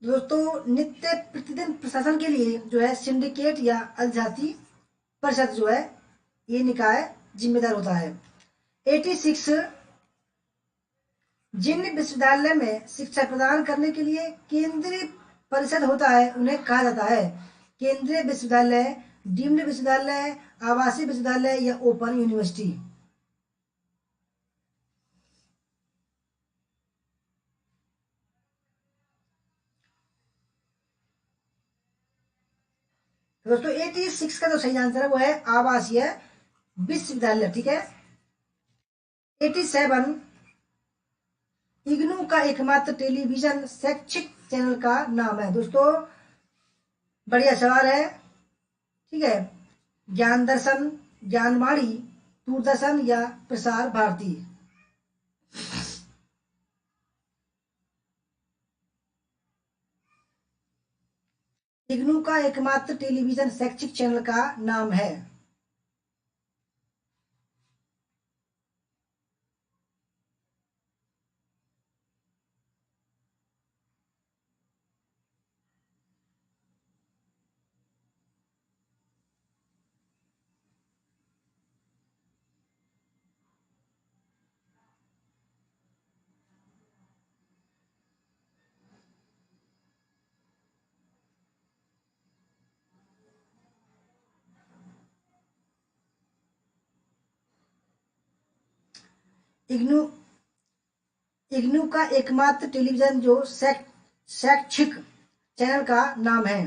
दोस्तों नित्य प्रतिदिन प्रशासन के लिए जो है सिंडिकेट या अधिशासी परिषद जो है ये निकाय जिम्मेदार होता है। 86 जिन विश्वविद्यालय में शिक्षा प्रदान करने के लिए केंद्रीय परिषद होता है उन्हें कहा जाता है केंद्रीय विश्वविद्यालय, डीम्ड विश्वविद्यालय, आवासीय विश्वविद्यालय या ओपन यूनिवर्सिटी। दोस्तों 86 का जो सही आंसर है वो है आवासीय विश्वविद्यालय। ठीक है, 87 इग्नू का एकमात्र टेलीविजन शैक्षिक चैनल का नाम है। दोस्तों बढ़िया सवाल है। ठीक है, ज्ञान दर्शन, ज्ञानवाणी, दूरदर्शन या प्रसार भारती। इग्नू का एकमात्र टेलीविजन शैक्षिक चैनल का नाम है। इग्नू इग्नू का एकमात्र टेलीविजन जो शैक्षिक चैनल का नाम है।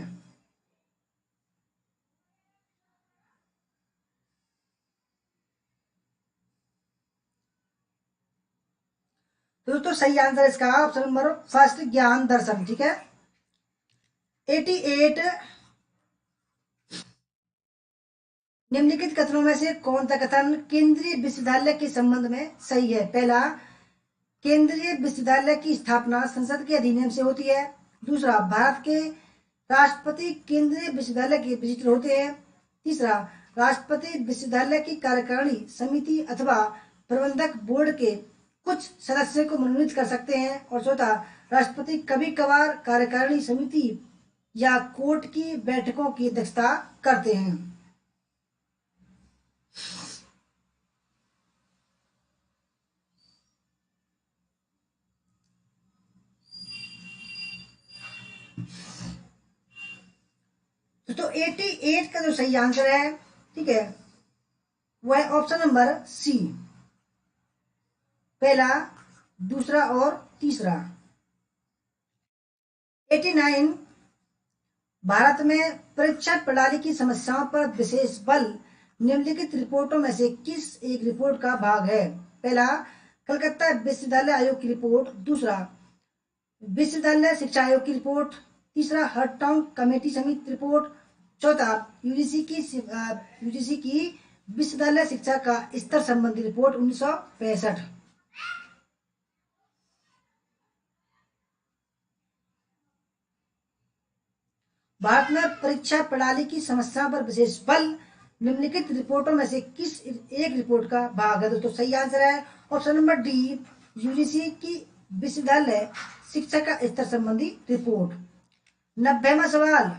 तो दोस्तों सही आंसर इसका ऑप्शन नंबर फर्स्ट, ज्ञान दर्शन। ठीक है। 88 निम्नलिखित कथनों में से कौन सा कथन केंद्रीय विश्वविद्यालय के संबंध में सही है? पहला, केंद्रीय विश्वविद्यालय की स्थापना संसद के अधिनियम से होती है। दूसरा, भारत के राष्ट्रपति केंद्रीय विश्वविद्यालय के विजिटर होते हैं। तीसरा, राष्ट्रपति विश्वविद्यालय की कार्यकारिणी समिति अथवा प्रबंधक बोर्ड के कुछ सदस्यों को मनोनीत कर सकते हैं। और चौथा, राष्ट्रपति कभी कभार कार्यकारिणी समिति या कोर्ट की बैठकों की अध्यक्षता करते हैं। तो 88 का जो सही आंसर है, ठीक है, वह है ऑप्शन नंबर सी, पहला, दूसरा और तीसरा। 89 भारत में परीक्षा प्रणाली की समस्याओं पर विशेष बल निम्नलिखित रिपोर्टों में से किस एक रिपोर्ट का भाग है? पहला, कलकत्ता विश्वविद्यालय आयोग की रिपोर्ट। दूसरा, विश्वविद्यालय शिक्षा आयोग की रिपोर्ट। तीसरा, हरटाउन कमेटी समिति रिपोर्ट। चौथा, यूजीसी की विश्वविद्यालय शिक्षा का स्तर संबंधी रिपोर्ट 1965। भारत में परीक्षा प्रणाली की समस्या पर विशेष बल निम्नलिखित रिपोर्टों में से किस एक रिपोर्ट का भाग है? दोस्तों सही आंसर है ऑप्शन नंबर डी, यूजीसी की विश्वविद्यालय शिक्षा का स्तर संबंधी रिपोर्ट। 90वां सवाल,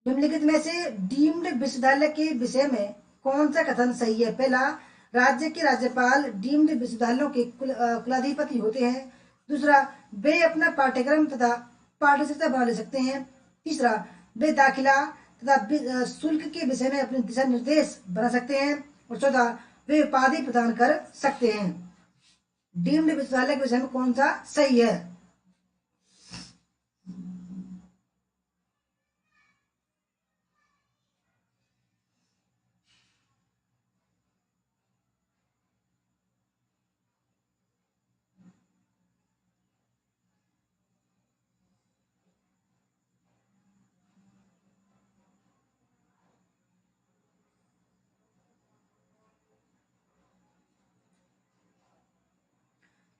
निम्नलिखित में से डीम्ड विश्वविद्यालय के विषय में कौन सा कथन सही है? पहला, राज्य के राज्यपाल डीम्ड विश्वविद्यालयों के कुलाधिपति होते हैं। दूसरा, वे अपना पाठ्यक्रम तथा पाठ्यसूची बना ले सकते हैं। तीसरा, वे दाखिला तथा शुल्क के विषय में अपने दिशा निर्देश बना सकते हैं। और चौथा, वे उपाधि प्रदान कर सकते हैं। डीम्ड विश्वविद्यालय के विषय में कौन सा सही है?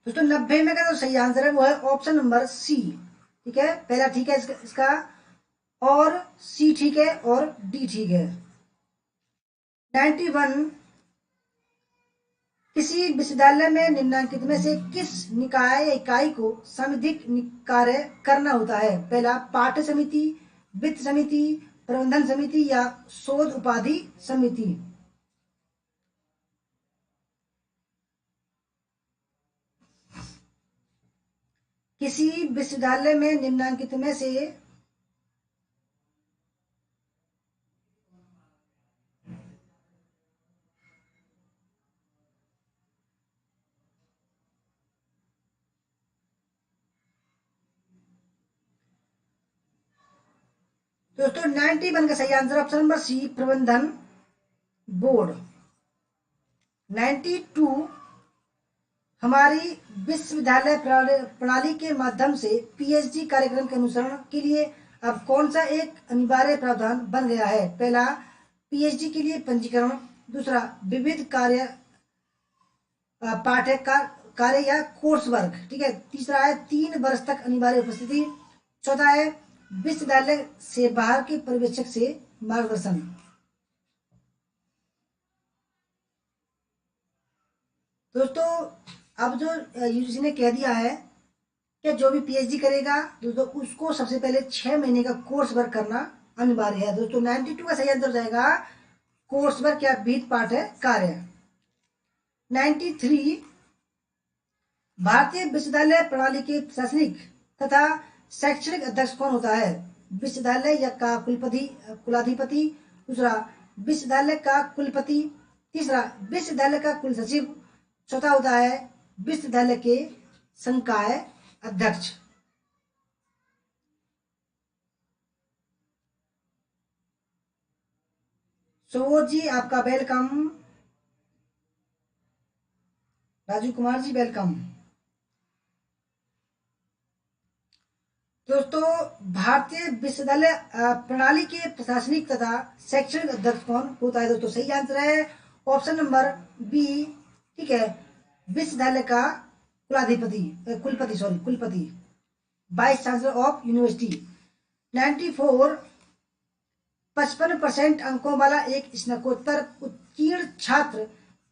दोस्तों 90 में का जो सही आंसर है वो है ऑप्शन नंबर सी। ठीक है, पहला ठीक है इसका, और सी ठीक है और डी ठीक है। 91 किसी विश्वविद्यालय में निम्नलिखित में से किस निकाय या इकाई को सांविधिक कार्य करना होता है? पहला, पाठ्य समिति, वित्त समिति, प्रबंधन समिति या शोध उपाधि समिति। किसी विश्वविद्यालय में निम्नलिखित में से दोस्तों 91 का सही आंसर ऑप्शन नंबर सी, प्रबंधन बोर्ड। 92 हमारी विश्वविद्यालय प्रणाली के माध्यम से पीएचडी कार्यक्रम के अनुसरण के लिए अब कौन सा एक अनिवार्य प्रावधान बन गया है? पहला, पीएचडी के लिए पंजीकरण। दूसरा, विविध पाठ्य कार्य या कोर्स वर्क। ठीक है। तीसरा है 3 वर्ष तक अनिवार्य उपस्थिति। चौथा है विश्वविद्यालय से बाहर के पर्यवेक्षक से मार्गदर्शन। दोस्तों अब जो यूजीसी ने कह दिया है कि जो भी पीएचडी करेगा दोस्तों उसको सबसे पहले 6 महीने का कोर्स वर्क करना अनिवार्य है। दोस्तों 92 का सही आंसर जाएगा कोर्स वर्क या बीट पाठ है कार्य। 93 भारतीय विश्वविद्यालय प्रणाली के प्रशासनिक तथा शैक्षणिक अध्यक्ष कौन होता है? विश्वविद्यालय या का कुलाधिपति, दूसरा विश्वविद्यालय का कुलपति, तीसरा विश्वविद्यालय का कुलसचिव, चौथा होता है विश्वविद्यालय के संकाय अध्यक्ष। सुबोध जी आपका वेलकम, राजू कुमार जी वेलकम। दोस्तों भारतीय विश्वविद्यालय प्रणाली के प्रशासनिक तथा शैक्षणिक अध्यक्ष कौन होता है? दोस्तों सही आंसर है ऑप्शन नंबर बी, ठीक है, विश्वविद्यालय का कुलपति, वाइस चांसलर ऑफ यूनिवर्सिटी। 94 55% अंकों वाला एक स्नातकोत्तर उत्तीर्ण छात्र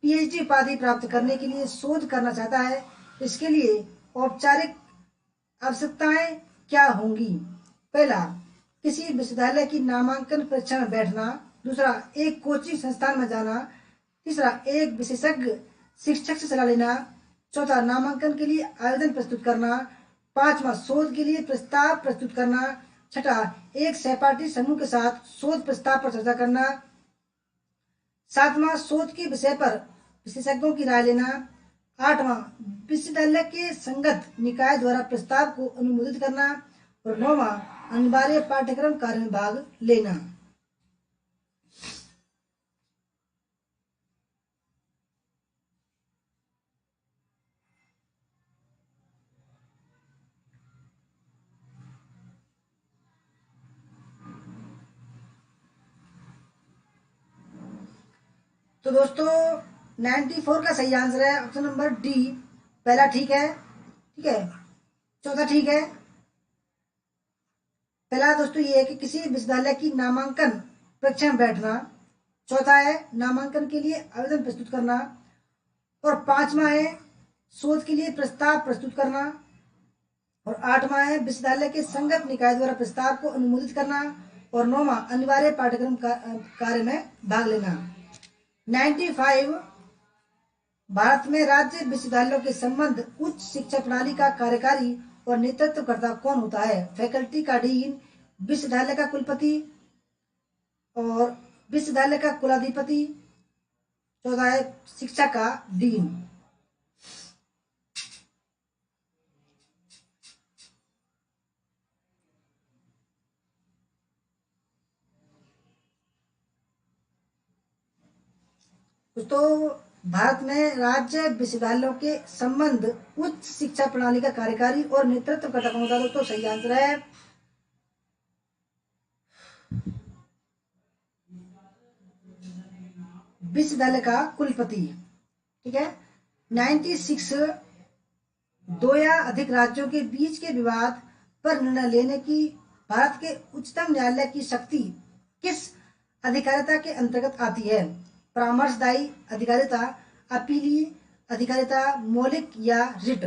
पीएचडी उपाधि प्राप्त करने के लिए शोध करना चाहता है। इसके लिए औपचारिक आवश्यकताएं क्या होंगी? पहला, किसी विश्वविद्यालय की नामांकन परीक्षा में बैठना, दूसरा एक कोचिंग संस्थान में जाना, तीसरा एक विशेषज्ञ शिक्षक से सलाह लेना, चौथा नामांकन के लिए आवेदन प्रस्तुत करना, पांचवा शोध के लिए प्रस्ताव प्रस्तुत करना, छठा एक सहपाठी समूह के साथ शोध प्रस्ताव पर चर्चा करना, सातवां शोध के विषय पर विशेषज्ञों की राय लेना, आठवां विश्वविद्यालय के संगत निकाय द्वारा प्रस्ताव को अनुमोदित करना और नौवां अनिवार्य पाठ्यक्रम कार्य में भाग लेना। तो दोस्तों 94 का सही आंसर है ऑप्शन नंबर डी, पहला ठीक है, ठीक है, चौथा ठीक है। पहला दोस्तों ये है कि किसी विश्वविद्यालय की नामांकन परीक्षा में बैठना, चौथा है नामांकन के लिए आवेदन प्रस्तुत करना, और पांचवा है शोध के लिए प्रस्ताव प्रस्तुत करना, और आठवां है विश्वविद्यालय के संगत निकाय द्वारा प्रस्ताव को अनुमोदित करना, और नौवां अनिवार्य पाठ्यक्रम कार्य में भाग लेना। 95 भारत में राज्य विश्वविद्यालयों के संबंध उच्च शिक्षा प्रणाली का कार्यकारी और नेतृत्वकर्ता कौन होता है? फैकल्टी का डीन, विश्वविद्यालय का कुलपति और विश्वविद्यालय का कुलाधिपति, चौथा है शिक्षा का डीन। तो भारत में राज्य विश्वविद्यालयों के संबंध उच्च शिक्षा प्रणाली का कार्यकारी और नेतृत्वकर्ता कौन होता है? दोस्तों सही आंसर है विश्वविद्यालय का कुलपति, ठीक है। 96 दो या अधिक राज्यों के बीच के विवाद पर निर्णय लेने की भारत के उच्चतम न्यायालय की शक्ति किस अधिकारिता के अंतर्गत आती है? परामर्शदायी अधिकारिता, अपीलीय अधिकारिता, मौलिक या रिट?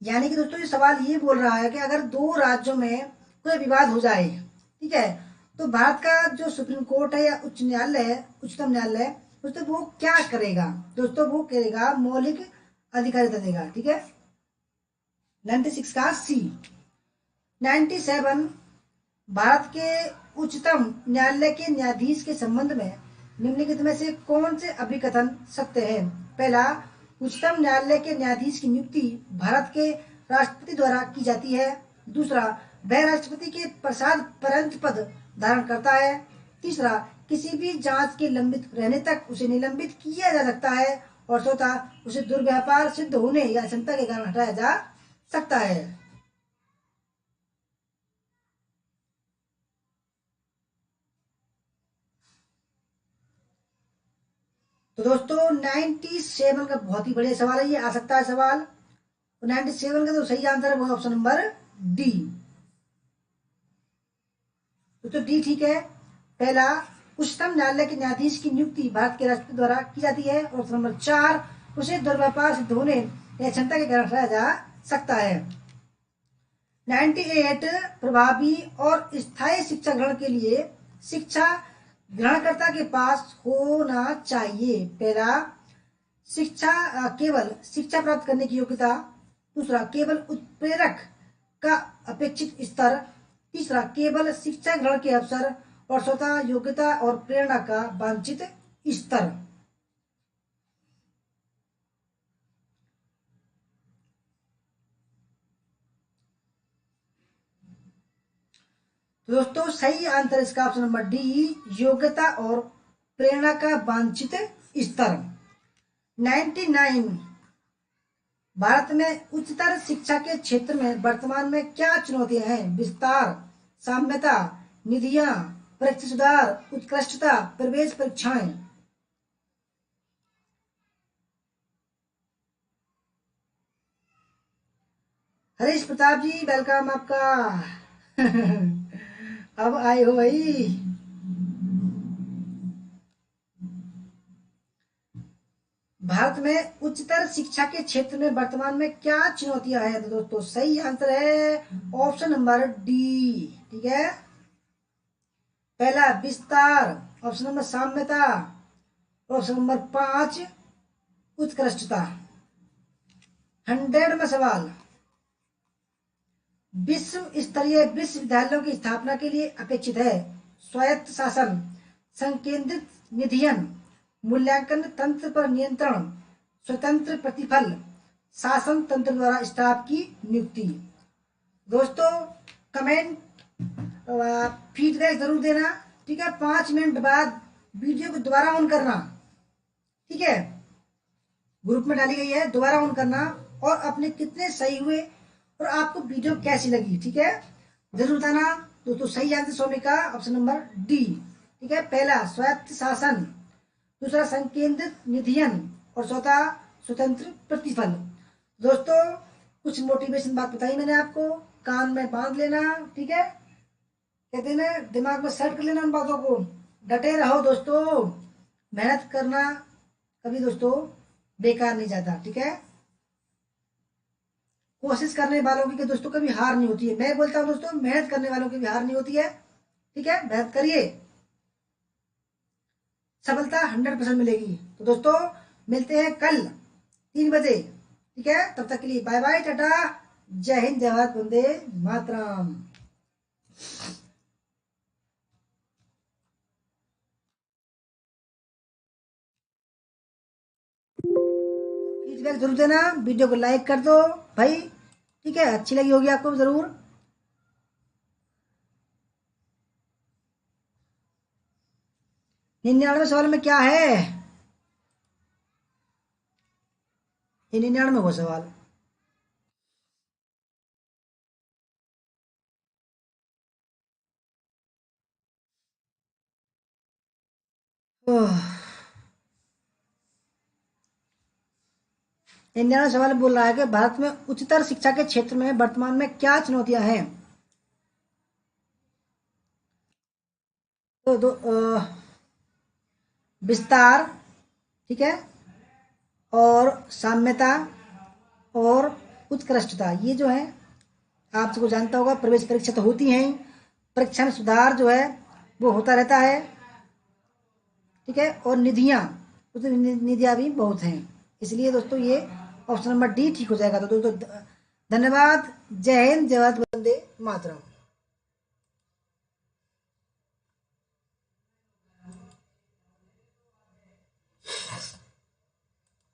यानी कि दोस्तों ये सवाल ये बोल रहा है कि अगर दो राज्यों में कोई विवाद हो जाए, ठीक है, तो भारत का जो सुप्रीम कोर्ट है या उच्च न्यायालय है, उच्चतम न्यायालय, दोस्तों वो क्या करेगा? दोस्तों वो करेगा मौलिक अधिकारिता देगा, ठीक है। 96 का सी। 97 भारत के उच्चतम न्यायालय के न्यायाधीश के संबंध में निम्नलिखित में से कौन से अभिकथन सत्य है? पहला, उच्चतम न्यायालय के न्यायाधीश की नियुक्ति भारत के राष्ट्रपति द्वारा की जाती है। दूसरा, वह राष्ट्रपति के प्रसाद पर्यंत पद धारण करता है। तीसरा, किसी भी जांच के लंबित रहने तक उसे निलंबित किया जा सकता है। और चौथा, उसे दुर्व्यापार सिद्ध होने या क्षमता के कारण हटाया जा सकता है। तो दोस्तों 97 का बहुत ही बढ़िया सवाल है, ये आ सकता है सवाल। तो 97 का जो सही आंसर है वो ऑप्शन नंबर डी। तो डी ठीक है। पहला, उच्चतम न्यायालय के न्यायाधीश की नियुक्ति भारत के राष्ट्रपति द्वारा की जाती है। ऑप्शन नंबर 4, उसे दुर्व्यापार सिद्ध होने या क्षमता के कारण हटाया जा सकता है। 98, प्रभावी और स्थायी शिक्षा ग्रहण के लिए शिक्षा ग्रहणकर्ता के पास होना चाहिए। पहला, केवल शिक्षा प्राप्त करने की योग्यता। दूसरा, केवल उत्प्रेरक का अपेक्षित स्तर। तीसरा, केवल शिक्षा ग्रहण के अवसर। और चौथा, योग्यता और प्रेरणा का वांछित स्तर। तो दोस्तों सही आंसर इसका ऑप्शन नंबर डी, योग्यता और प्रेरणा का वांछित स्तर। 99, भारत में उच्चतर शिक्षा के क्षेत्र में वर्तमान में क्या चुनौतियां हैं? विस्तार, साम्यता, निधियां, परीक्षा सुधार, उत्कृष्टता, प्रवेश परीक्षाएं। हरीश प्रताप जी वेलकम आपका। अब आए हो भाई। भारत में उच्चतर शिक्षा के क्षेत्र में वर्तमान में क्या चुनौतियां हैं? तो दोस्तों सही आंसर है ऑप्शन नंबर डी। ठीक है। पहला विस्तार, ऑप्शन नंबर साम्यता, ऑप्शन नंबर 5 उत्कृष्टता। 100 में सवाल, विश्व स्तरीय विश्वविद्यालयों की स्थापना के लिए अपेक्षित है स्वायत्त शासन, संकेंद्रित निधियन, मूल्यांकन तंत्र पर नियंत्रण, स्वतंत्र प्रतिफल, शासन तंत्र द्वारा स्टाफ की नियुक्ति। दोस्तों कमेंट फीडबैक जरूर देना। ठीक है। 5 मिनट बाद वीडियो को दोबारा ऑन करना। ठीक है। ग्रुप में डाली गई है, दोबारा ऑन करना और अपने कितने सही हुए और आपको वीडियो कैसी लगी। ठीक है। जरूर बताना। दोस्तों सही आंसर सोने का ऑप्शन नंबर डी। ठीक है। पहला स्वायत्त शासन, दूसरा संकेंद्रित निधियन और चौथा स्वतंत्र प्रतिफल। दोस्तों कुछ मोटिवेशन बात बताई मैंने आपको, कान में बांध लेना। ठीक है। कहते हैं ना, दिमाग में सेट कर लेना उन बातों को। डटे रहो दोस्तों, मेहनत करना कभी दोस्तों बेकार नहीं जाता। ठीक है। कोशिश करने वालों की दोस्तों कभी हार नहीं होती है। मैं बोलता हूं दोस्तों, मेहनत करने वालों की भी हार नहीं होती है। ठीक है। मेहनत करिए, सफलता 100% मिलेगी। तो दोस्तों मिलते हैं कल 3 बजे। ठीक है। तब तक के लिए बाय बाय, टाटा, जय हिंद, जय भारत, वंदे मातरम। फीडबैक जरूर देना, वीडियो को लाइक कर दो भाई। ठीक है। अच्छी लगी होगी आपको जरूर। 99 सवाल में क्या है? ये 99 वो सवाल। ओह, 99 सवाल बोल रहा है कि भारत में उच्चतर शिक्षा के क्षेत्र में वर्तमान में क्या चुनौतियां हैं? तो विस्तार, ठीक है, और साम्यता और उत्कृष्टता, ये जो है आप सबको जानता होगा। प्रवेश परीक्षा तो होती है, परीक्षा में सुधार जो है वो होता रहता है। ठीक है। और निधियां, उसमें निधियां भी बहुत हैं, इसलिए दोस्तों ये ऑप्शन नंबर डी ठीक हो जाएगा। तो दोस्तों धन्यवाद, जय हिंद, जय भारत, वंदे मातरम।